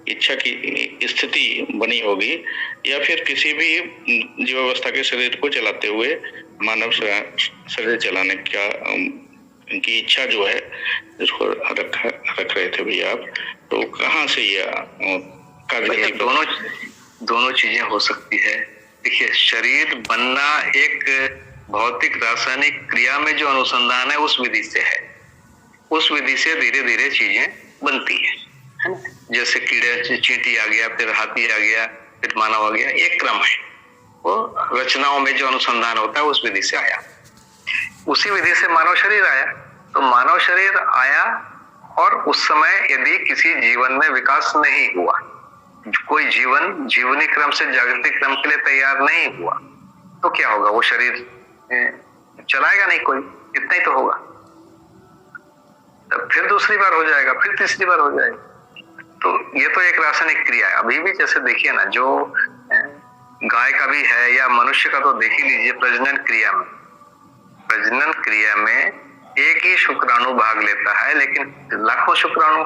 इच्छा की स्थिति बनी होगी, या फिर किसी भी जीवावस्था के शरीर को चलाते हुए मानव शरीर चलाने का की इच्छा जो है जिसको रख रहे थे भैया आप, तो कहाँ से ये दोनों चीजें हो सकती है। देखिए, शरीर बनना एक भौतिक रासायनिक क्रिया में जो अनुसंधान है उस विधि से है। उस विधि से धीरे धीरे चीजें बनती है ना। जैसे कीड़े चींटी आ गया, फिर हाथी आ गया, फिर मानव आ गया, एक क्रम है। वो रचनाओं में जो अनुसंधान होता है उस विधि से आया। उसी विधि से मानव शरीर आया। तो मानव शरीर आया, और उस समय यदि किसी जीवन में विकास नहीं हुआ, कोई जीवन जीवनी क्रम से जागृति क्रम के लिए तैयार नहीं हुआ, तो क्या होगा? वो शरीर चलाएगा नहीं कोई, इतना ही तो होगा। तब फिर दूसरी बार हो जाएगा, फिर तीसरी बार हो जाएगा। तो ये तो एक रासायनिक क्रिया है। अभी भी जैसे देखिए ना, जो गाय का भी है या मनुष्य का, तो देख ही लीजिए प्रजनन क्रिया में एक ही शुक्राणु भाग लेता है, लेकिन लाखों शुक्राणु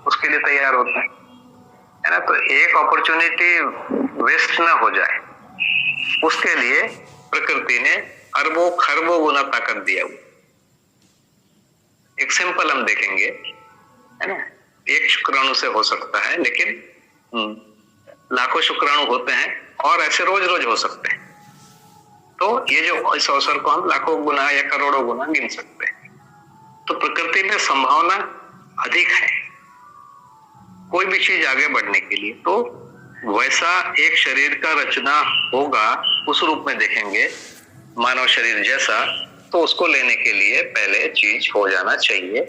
उसके लिए तैयार होते हैं, है ना। तो एक अपॉर्चुनिटी वेस्ट ना हो जाए, उसके लिए प्रकृति ने अरबों खरबों गुना ताकत दिया हुआ। एक सिंपल हम देखेंगे, है ना, एक शुक्राणु से हो सकता है, लेकिन लाखों शुक्राणु होते हैं, और ऐसे रोज रोज हो सकते हैं। तो ये जो इस अवसर को हम लाखों गुना या करोड़ों गुना गिन सकते हैं। तो प्रकृति में संभावना अधिक है कोई भी चीज आगे बढ़ने के लिए। तो वैसा एक शरीर का रचना होगा, उस रूप में देखेंगे मानव शरीर जैसा, तो उसको लेने के लिए पहले चीज हो जाना चाहिए,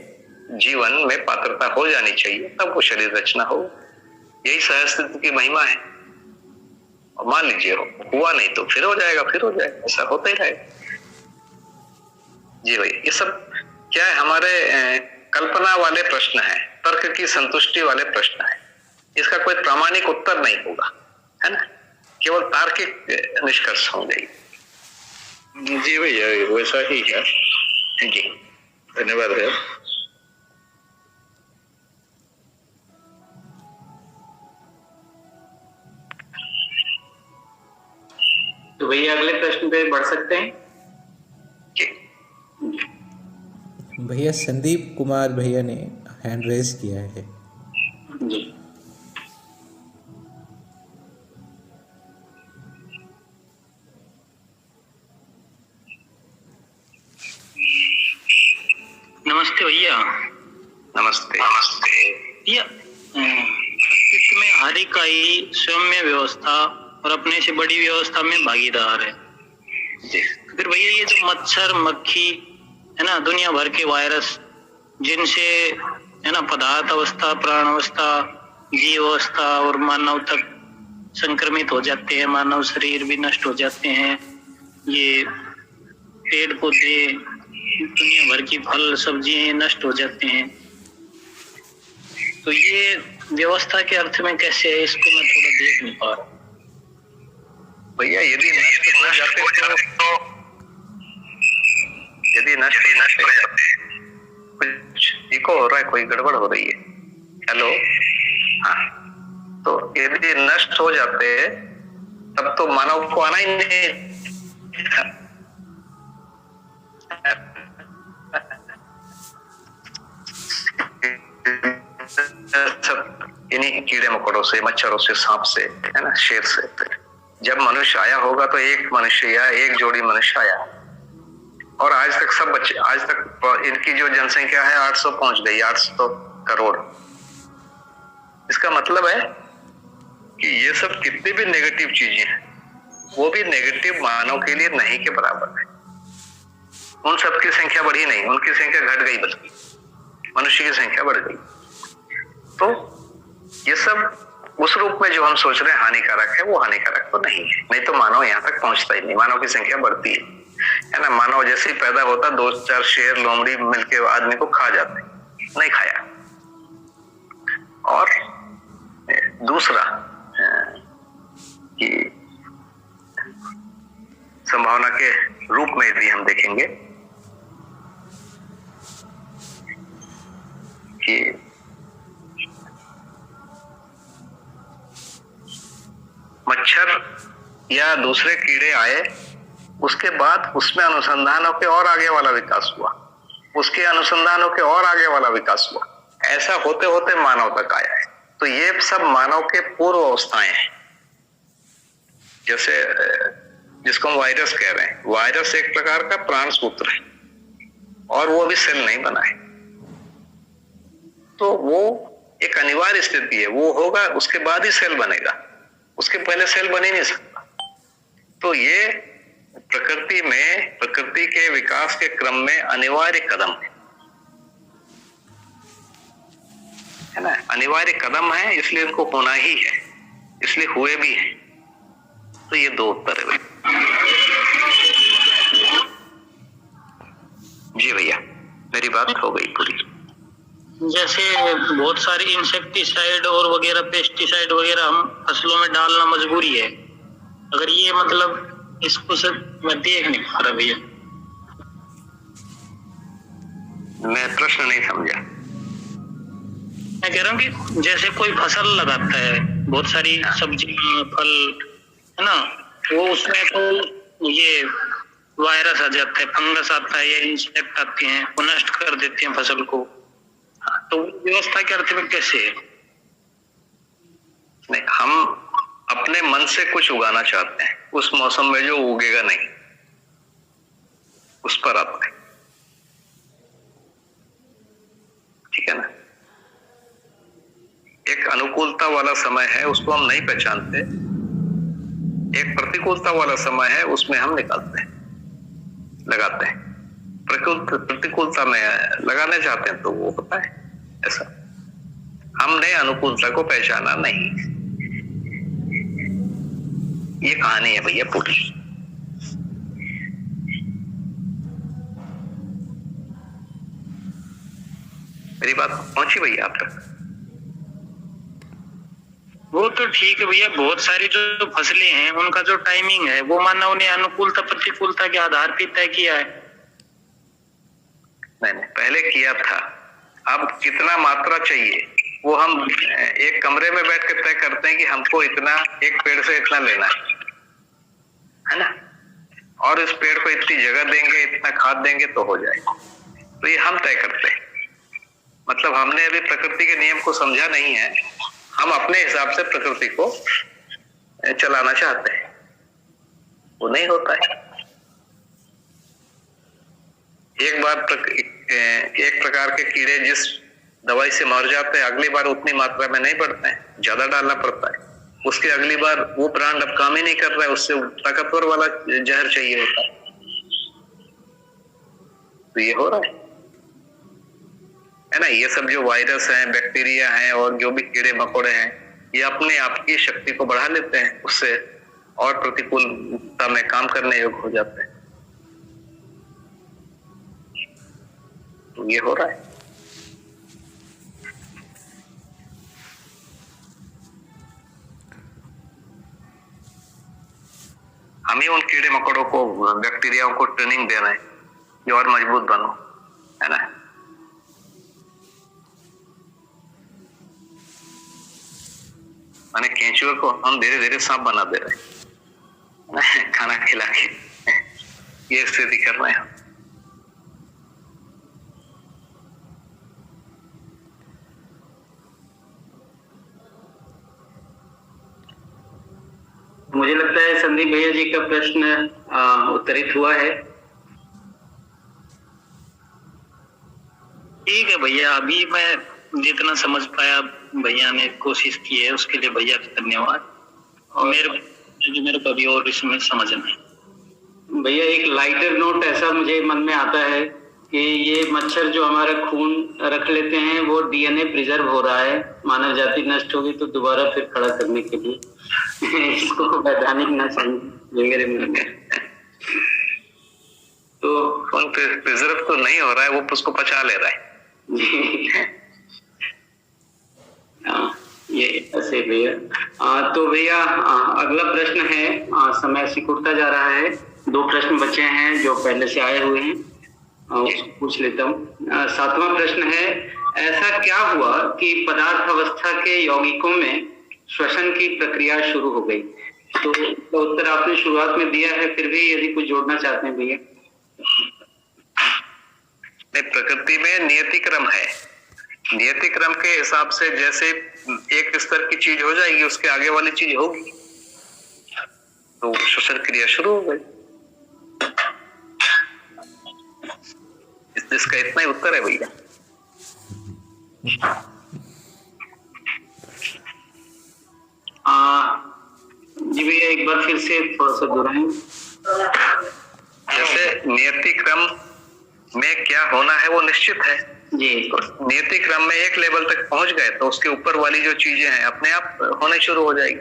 जीवन में पात्रता हो जानी चाहिए, तब वो शरीर रचना हो। यही सहस्तित्व की महिमा है। और मान लीजिए हुआ नहीं तो फिर हो जाएगा, ऐसा होता ही रहेगा। जी भाई, ये सब क्या है? हमारे कल्पना वाले प्रश्न है, तर्क की संतुष्टि वाले प्रश्न है। इसका कोई प्रामाणिक उत्तर नहीं होगा, है ना, केवल तार्किक निष्कर्ष होंगे। जी भैया, वैसा ही है। जी, धन्यवाद भैया। तो भैया अगले प्रश्न पे बढ़ सकते हैं। भैया संदीप कुमार भैया ने हैंड रेज किया है। जी नमस्ते भैया। नमस्ते। भैया अस्तित्व में हर इकाई स्वयं में व्यवस्था और अपने से बड़ी व्यवस्था में भागीदार है। फिर भैया ये जो मच्छर मक्खी है ना, दुनिया भर के वायरस जिनसे है ना पदार्थ अवस्था, प्राण अवस्था, जीव अवस्था और मानव तक संक्रमित हो जाते हैं, मानव शरीर भी नष्ट हो जाते हैं, ये पेड़ पौधे दुनिया भर की फल सब्जियां नष्ट हो जाते हैं, तो ये व्यवस्था के अर्थ में कैसे है, इसको मैं थोड़ा देख नहीं पा रहा। भैया यदि नष्ट हो जाते कुछ इको हो रहा है, कोई गड़बड़ हो रही है। हेलो, हाँ, तो यदि नष्ट हो जाते तब तो मानव को आना ही नहीं। सब इन्हीं कीड़े मकोड़ों से, मच्छरों से, सांप से, है ना, शेर से। जब मनुष्य आया होगा तो एक मनुष्य या एक जोड़ी मनुष्य आया, और आज तक सब बच्चे, आज तक इनकी जो जनसंख्या है 800 पहुंच गई, 800 करोड़। इसका मतलब है कि ये सब कितनी भी नेगेटिव चीजें हैं, वो भी नेगेटिव मानव के लिए नहीं के बराबर है। उन सब की संख्या बढ़ी नहीं, उनकी संख्या घट गई, बल्कि मनुष्य की संख्या बढ़ गई। तो ये सब उस रूप में जो हम सोच रहे हैं हानिकारक है, वो हानिकारक तो नहीं है। नहीं तो मानव यहाँ तक पहुंचता ही नहीं, मानव की संख्या बढ़ती है ना। मानव जैसे ही पैदा होता 2-4 शेर लोमड़ी मिलके आदमी को खा जाते, नहीं खाया। और दूसरा कि संभावना के रूप में यदि हम देखेंगे कि मच्छर या दूसरे कीड़े आए, उसके बाद उसमें अनुसंधानों के और आगे वाला विकास हुआ, उसके अनुसंधानों के और आगे वाला विकास हुआ, ऐसा होते होते मानव तक आया है। तो ये सब मानव के पूर्व अवस्थाएं हैं। जैसे जिसको हम वायरस कह रहे हैं, वायरस एक प्रकार का प्राण सूत्र है और वो अभी सेल नहीं बना है, तो वो एक अनिवार्य स्थिति है, वो होगा उसके बाद ही सेल बनेगा, उसके पहले सेल बन ही नहीं सकता। तो ये प्रकृति में, प्रकृति के विकास के क्रम में अनिवार्य कदम है ना, अनिवार्य कदम है, इसलिए इनको होना ही है, इसलिए हुए भी हैं। तो ये दो उत्तर है जी भैया, मेरी बात हो गई पूरी। जैसे बहुत सारे इंसेक्टिसाइड और वगैरह पेस्टिसाइड वगैरह हम फसलों में डालना मजबूरी है, अगर ये मतलब इसको सब मैं देख नहीं पा रहा भैया। मैं प्रश्न नहीं समझा। मैं कह रहा हूँ कि जैसे कोई फसल लगाता है, बहुत सारी सब्जियां फल है ना, वो उसमें तो ये वायरस आ जाता है, फंगस आता है या इंसेक्ट आते हैं, वो नष्ट कर देते हैं फसल को, तो व्यवस्था के अर्थ में कैसे है? नहीं, हम अपने मन से कुछ उगाना चाहते हैं, उस मौसम में जो उगेगा नहीं, उस पर आता है, ठीक है ना। एक अनुकूलता वाला समय है, उसको हम नहीं पहचानते, एक प्रतिकूलता वाला समय है, उसमें हम निकालते हैं, लगाते हैं। प्रतिकूलता में लगाने चाहते हैं तो वो होता है ऐसा। हमने अनुकूलता को पहचाना नहीं, ये कहानी है भैया पूरी। मेरी बात पहुंची भैया आप तक? वो तो ठीक है भैया, बहुत सारी जो फसलें हैं उनका जो टाइमिंग है वो मानव ने अनुकूलता प्रतिकूलता के आधार पर तय किया है। नहीं, पहले किया था, अब कितना मात्रा चाहिए वो हम एक कमरे में बैठ के तय करते हैं कि हमको इतना, एक पेड़ से इतना लेना है। है ना, और इस पेड़ को इतनी जगह देंगे, इतना खाद देंगे तो हो जाएगा। तो ये हम तय करते हैं। मतलब हमने अभी प्रकृति के नियम को समझा नहीं है, हम अपने हिसाब से प्रकृति को चलाना चाहते हैं, वो नहीं होता है। एक प्रकार के कीड़े जिस दवाई से मर जाते हैं, अगली बार उतनी मात्रा में नहीं बढ़ते हैं, ज्यादा डालना पड़ता है। उसके अगली बार वो ब्रांड अब काम ही नहीं कर रहा है, उससे ताकतवर वाला जहर चाहिए होता है। तो ये हो रहा है ना। ये सब जो वायरस हैं, बैक्टीरिया हैं और जो भी कीड़े मकोड़े हैं, ये अपने आप की शक्ति को बढ़ा लेते हैं, उससे और प्रतिकूलता में काम करने योग्य हो जाते हैं। तो ये हो रहा है। हम ही उन कीड़े मकोड़ों को, बैक्टीरियाओं को ट्रेनिंग दे रहे हैं जो और मजबूत बनो, है ना। माने केंचुए को हम धीरे धीरे सांप बना दे रहे हैं खाना खिला के। ये स्थिति कर रहे हैं हम। मुझे लगता है संदीप भैया जी का प्रश्न उत्तरित हुआ है। ठीक है भैया, अभी मैं जितना समझ पाया भैया ने कोशिश की है, उसके लिए भैया का धन्यवाद। और मेरे को अभी और इसमें समझना है। भैया एक लाइटर नोट ऐसा मुझे मन में आता है कि ये मच्छर जो हमारा खून रख लेते हैं, वो डीएनए प्रिजर्व हो रहा है। मानव जाति नष्ट होगी तो दोबारा फिर खड़ा करने के लिए इसको वैधानिक ना चाहिए मेरे मन में। तो प्रिजर्व तो नहीं हो रहा है, वो उसको पचा ले रहा है। ये ऐसे भैया। तो भैया अगला प्रश्न है, समय सिकुड़ता जा रहा है, 2 प्रश्न बचे हैं जो पहले से आए हुए हैं, उसको पूछ लेता हूँ। 7वां प्रश्न है, ऐसा क्या हुआ कि पदार्थ अवस्था के यौगिकों में श्वसन की प्रक्रिया शुरू हो गई? तो उत्तर आपने शुरुआत में दिया है, फिर भी यदि कुछ जोड़ना चाहते हैं भैया। प्रकृति में नियति क्रम है, नियति क्रम के हिसाब से जैसे एक स्तर की चीज हो जाएगी, उसके आगे वाली चीज होगी, तो श्वसन क्रिया शुरू हो गई। इसका इतना ही उत्तर है भैया। जी भैया एक बार फिर से थोड़ा सा दोहराएं। जैसे नियति क्रम में क्या होना है वो निश्चित है जी। नियति क्रम में एक लेवल तक पहुंच गए तो उसके ऊपर वाली जो चीजें हैं अपने आप होने शुरू हो जाएगी।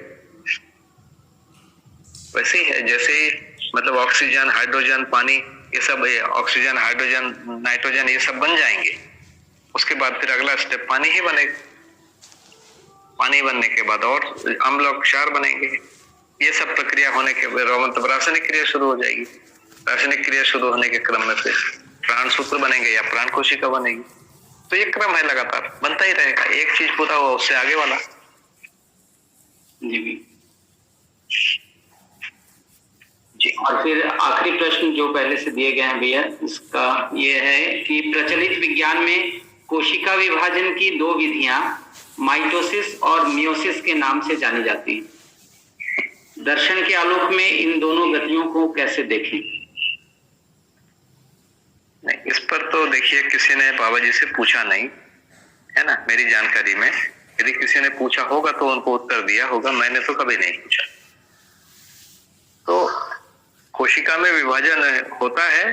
वैसे ही है, जैसे ही मतलब ऑक्सीजन, हाइड्रोजन, पानी, ये सब, ऑक्सीजन, हाइड्रोजन, नाइट्रोजन, ये सब बन जाएंगे, उसके बाद फिर अगला स्टेप पानी ही बनेगा। पानी बनने के बाद और अम्ल और क्षार बनेंगे। ये सब प्रक्रिया होने के मतलब रासायनिक क्रिया शुरू हो जाएगी। रासायनिक क्रिया शुरू होने के क्रम में फिर प्राण सूत्र बनेंगे या प्राण कोशिका बनेगी। तो ये क्रम है, लगातार बनता ही रहेगा। एक चीज पूरा हुआ उससे आगे वाला। जी जी। और फिर आखिरी प्रश्न जो पहले से दिए गए हैं भैया, इसका ये है कि प्रचलित विज्ञान में कोशिका विभाजन की 2 विधियां माइटोसिस और मियोसिस के नाम से जानी जाती है। दर्शन के आलोक में इन दोनों गतियों को कैसे देखें? नहीं, इस पर तो देखिए किसी ने बाबा जी से पूछा नहीं है ना। मेरी जानकारी में यदि किसी ने पूछा होगा तो उनको उत्तर दिया होगा, मैंने तो कभी नहीं पूछा। तो कोशिका में विभाजन होता है,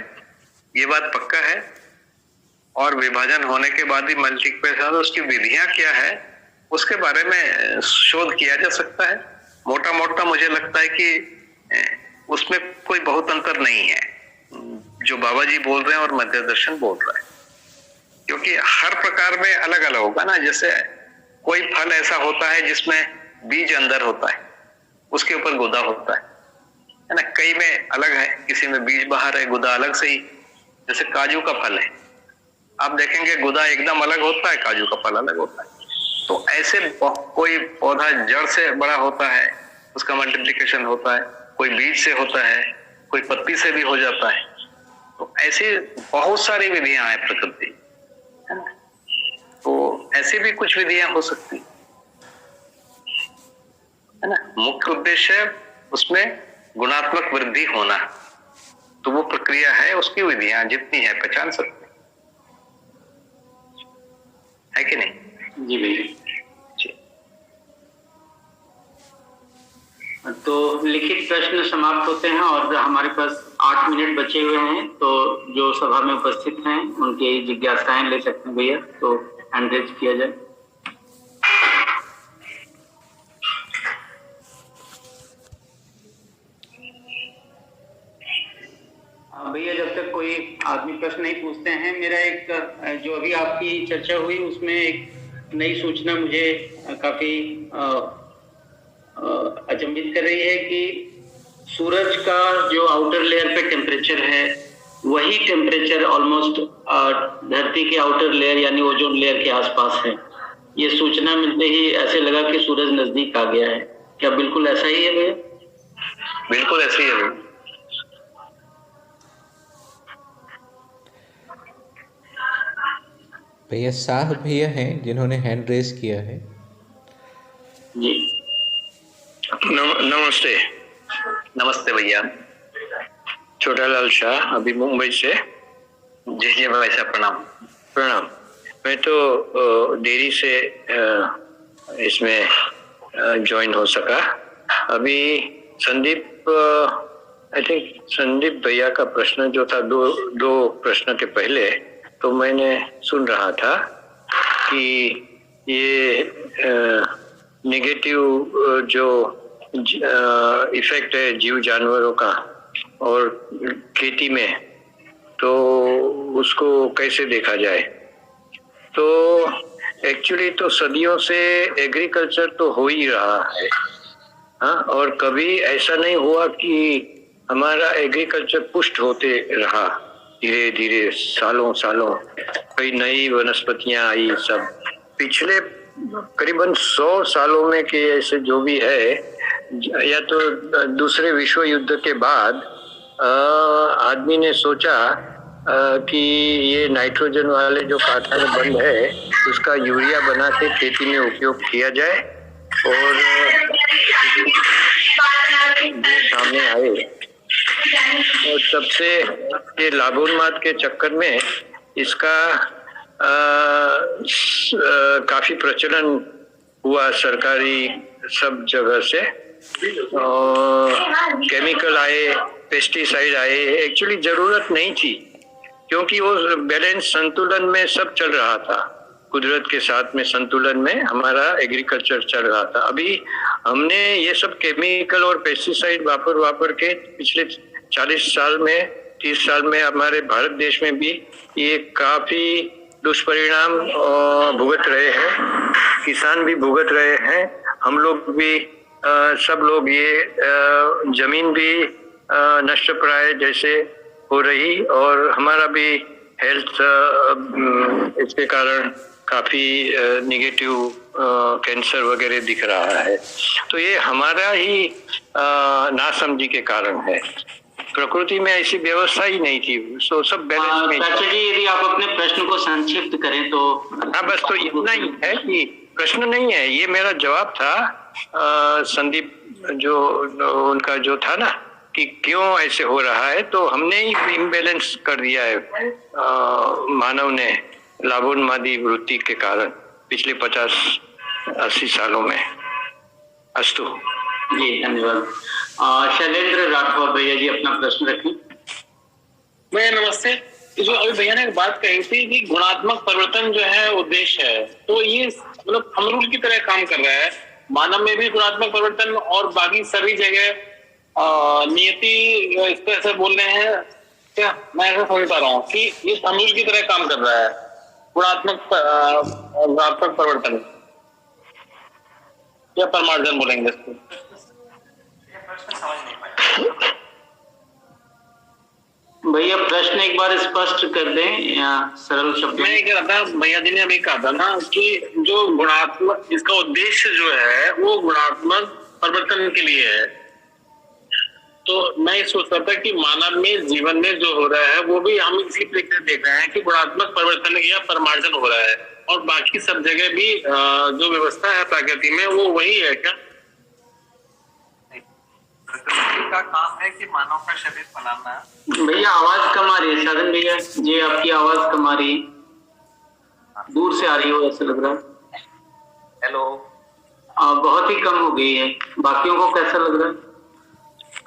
ये बात पक्का है। और विभाजन होने के बाद ही मल्टीप्लिकेशन, उसकी विधियां क्या है उसके बारे में शोध किया जा सकता है। मोटा मोटा मुझे लगता है कि उसमें कोई बहुत अंतर नहीं है जो बाबा जी बोल रहे हैं और मध्य दर्शन बोल रहा है, क्योंकि हर प्रकार में अलग अलग होगा ना। जैसे कोई फल ऐसा होता है जिसमें बीज अंदर होता है, उसके ऊपर गुदा होता है ना। कई में अलग है, किसी में बीज बाहर है, गुदा अलग से ही। जैसे काजू का फल है, आप देखेंगे गुदा एकदम अलग होता है, काजू का फल अलग होता है। तो ऐसे कोई पौधा जड़ से बड़ा होता है, उसका मल्टीप्लिकेशन होता है, कोई बीज से होता है, कोई पत्ती से भी हो जाता है। तो ऐसी बहुत सारी विधियां हैं प्रकृति, है ना। तो ऐसी भी कुछ विधियां हो सकती है ना। मुख्य उद्देश्य उसमें गुणात्मक वृद्धि होना, तो वो प्रक्रिया है, उसकी विधियां जितनी है पहचान सकते है कि नहीं। जी भैया। तो लिखित प्रश्न समाप्त होते हैं और हमारे पास 8 मिनट बचे हुए हैं, तो जो सभा में उपस्थित हैं उनकी जिज्ञासाएं ले सकते हैं भैया, तो हैंड रेज किया जाए। भैया जब तक कोई आदमी प्रश्न नहीं पूछते हैं, मेरा एक जो अभी आपकी चर्चा हुई उसमें एक नई सूचना मुझे काफी अचंभित कर रही है कि सूरज का जो आउटर लेयर पे टेम्परेचर है वही टेम्परेचर ऑलमोस्ट धरती के आउटर लेयर यानी ओजोन लेयर के आसपास है। ये सूचना मिलते ही ऐसे लगा कि सूरज नजदीक आ गया है। क्या बिल्कुल ऐसा ही है भैया? बिल्कुल ऐसे ही है भैया। शाह भैया हैं जिन्होंने हैंड रेज किया है। जी नमस्ते। नमस्ते भैया। छोटालाल शाह, अभी मुंबई से। जी जी भाई साहब, प्रणाम। प्रणाम। मैं तो देरी से इसमें ज्वाइन हो सका। अभी संदीप, आई थिंक संदीप भैया का प्रश्न जो था, दो प्रश्न के पहले तो मैंने सुन रहा था कि ये नेगेटिव जो इफेक्ट है जीव जानवरों का और खेती में, तो उसको कैसे देखा जाए। तो एक्चुअली तो सदियों से एग्रीकल्चर तो हो ही रहा है, हाँ, और कभी ऐसा नहीं हुआ कि हमारा एग्रीकल्चर पुष्ट होते रहा। धीरे धीरे सालों कई नई वनस्पतियां आई। सब पिछले करीबन 100 सालों में के ऐसे जो भी है, या तो दूसरे विश्व युद्ध के बाद आदमी ने सोचा कि ये नाइट्रोजन वाले जो कारखाने बंद है उसका यूरिया बना के खेती में उपयोग किया जाए, और सामने आए। और तब से ये लाभोन्माद के चक्कर में इसका काफी प्रचलन हुआ सरकारी सब जगह से। केमिकल आए, पेस्टिसाइड आए, एक्चुअली जरूरत नहीं थी, क्योंकि वो बैलेंस संतुलन में सब चल रहा था। कुदरत के साथ में संतुलन में हमारा एग्रीकल्चर चल रहा था। अभी हमने ये सब केमिकल और पेस्टिसाइड वापर के पिछले 40 साल में 30 साल में हमारे भारत देश में भी ये काफी दुष्परिणाम भुगत रहे हैं। किसान भी भुगत रहे हैं, हम लोग भी, सब लोग। ये जमीन भी नष्टप्राय जैसे हो रही, और हमारा भी हेल्थ इसके कारण काफी निगेटिव कैंसर वगैरह दिख रहा है। तो ये हमारा ही नासमझी के कारण है। प्रकृति में ऐसी व्यवस्था ही नहीं थी, सो सब बैलेंस में। चाचा जी, यदि आप अपने प्रश्न को संक्षिप्त करें तो। हाँ, बस तो इतना ही है कि प्रश्न नहीं है, ये मेरा जवाब था। संदीप जो उनका जो था ना कि क्यों ऐसे हो रहा है, तो हमने ही इम्बैलेंस कर दिया है मानव ने लाभोन्मादी वृत्ति के कारण पिछले 50-80 सालों में। अस्तु जी, धन्यवाद। शैलेंद्र राठौर भैया जी अपना प्रश्न रखें। भैया नमस्ते। जो अभी भैया ने बात कही थी कि गुणात्मक परिवर्तन जो है उद्देश्य है, तो ये मतलब अमरूद की तरह काम कर रहा है। मानव में भी गुणात्मक परिवर्तन और बाकी सभी जगह नियति इस तरह से बोल रहे हैं क्या? मैं ऐसा समझ पा रहा हूँ कि ये अमरूद की तरह काम कर रहा है गुणात्मक परिवर्तन, या परमार्जन बोलेंगे इसको। भैया प्रश्न एक बार स्पष्ट कर दें या सरल शब्द। मैं कह रहा था, भैया जी ने अभी कहा था ना कि जो गुणात्मक, इसका उद्देश्य जो है वो गुणात्मक परिवर्तन के लिए है। तो मैं ये सोच रहा था कि मानव में जीवन में जो हो रहा है वो भी हम इसी तरीके से देख रहे हैं कि गुणात्मक परिवर्तन या परमार्जन हो रहा है, और बाकी सब जगह भी जो व्यवस्था है प्रकृति में वो वही है क्या? प्रकृति का काम है कि मानव का शरीर बनाना। भैया आवाज कम आ रही है साधन भैया जी, आपकी आवाज कम आ रही है, दूर से आ रही हो ऐसा लग रहा है। हेलो, बहुत ही कम हो गई है, बाकियों को कैसा लग रहा है?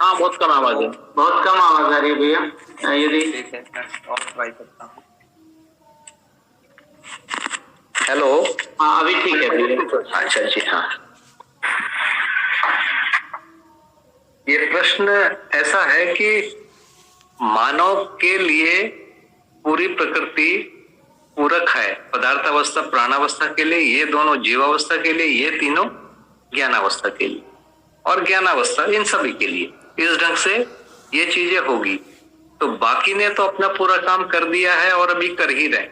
हाँ बहुत कम आवाज है, बहुत कम आवाज आ रही है भैया, यदि ठीक है मैं और ट्राई करता हूँ। हेलो, हाँ अभी ठीक है भैया। अच्छा जी, हाँ। ये प्रश्न ऐसा है कि मानव के लिए पूरी प्रकृति पूरक है, पदार्थ अवस्था प्राणावस्था के लिए ये दोनों, जीवावस्था के लिए ये तीनों, ज्ञानावस्था के लिए और ज्ञानावस्था इन सभी के लिए इस ढंग से ये चीजें होगी। तो बाकी ने तो अपना पूरा काम कर दिया है और अभी कर ही रहे,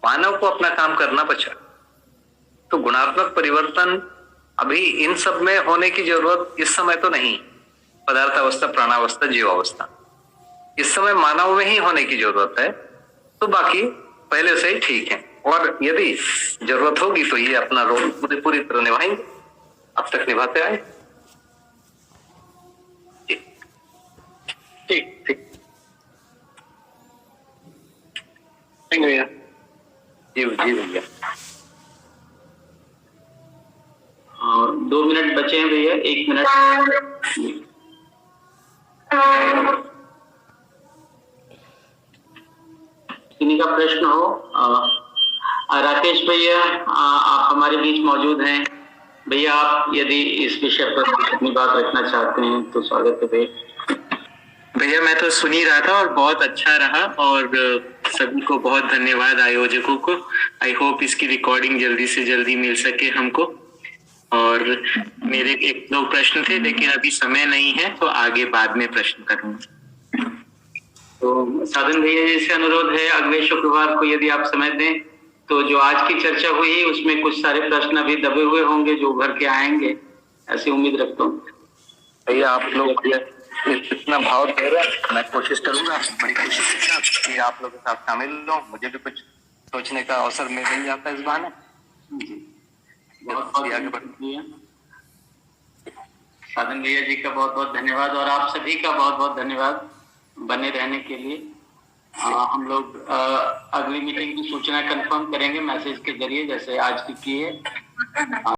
मानव को अपना काम करना बचा। तो गुणात्मक परिवर्तन अभी इन सब में होने की जरूरत इस समय तो नहीं, पदार्थ अवस्था प्राणावस्था जीवावस्था इस समय मानव में ही होने की जरूरत है। तो बाकी पहले से ही ठीक है, और यदि जरूरत होगी तो ये अपना रोल पूरी तरह निभाएंगे, अब तक निभाते आए। ठीक ठीक, थैंक यू भैया। जी जी भैया। 2 मिनट बचे हैं भैया, 1 मिनट। किन्हीं का प्रश्न हो? राकेश भैया आप हमारे बीच मौजूद हैं भैया, आप यदि इस विषय पर अपनी बात रखना चाहते हैं तो स्वागत है भैया। भैया मैं तो सुन ही रहा था और बहुत अच्छा रहा, और सभी को बहुत धन्यवाद आयोजकों को। आई होप इसकी रिकॉर्डिंग जल्दी से जल्दी मिल सके हमको। और मेरे 1-2 प्रश्न थे लेकिन अभी समय नहीं है, तो आगे बाद में प्रश्न करूंगा। तो साधन भैया जी से अनुरोध है अगले शुक्रवार को यदि आप समय दें, तो जो आज की चर्चा हुई उसमें कुछ सारे प्रश्न अभी दबे हुए होंगे जो उभर के आएंगे, ऐसी उम्मीद रखता हूँ। भैया आप लोग इतना भाव दे रहे हैं, मैं कोशिश करूंगा बड़ी कोशिश के साथ कि आप लोगों के साथ शामिल हो, मुझे भी कुछ सोचने का अवसर मिल जाता है इस बहाने। बहुत आगे बढ़िए। साधन भैया जी का बहुत बहुत धन्यवाद, और आप सभी का बहुत बहुत धन्यवाद बने रहने के लिए। हम लोग अगली मीटिंग की सूचना कंफर्म करेंगे मैसेज के जरिए, जैसे आज की है।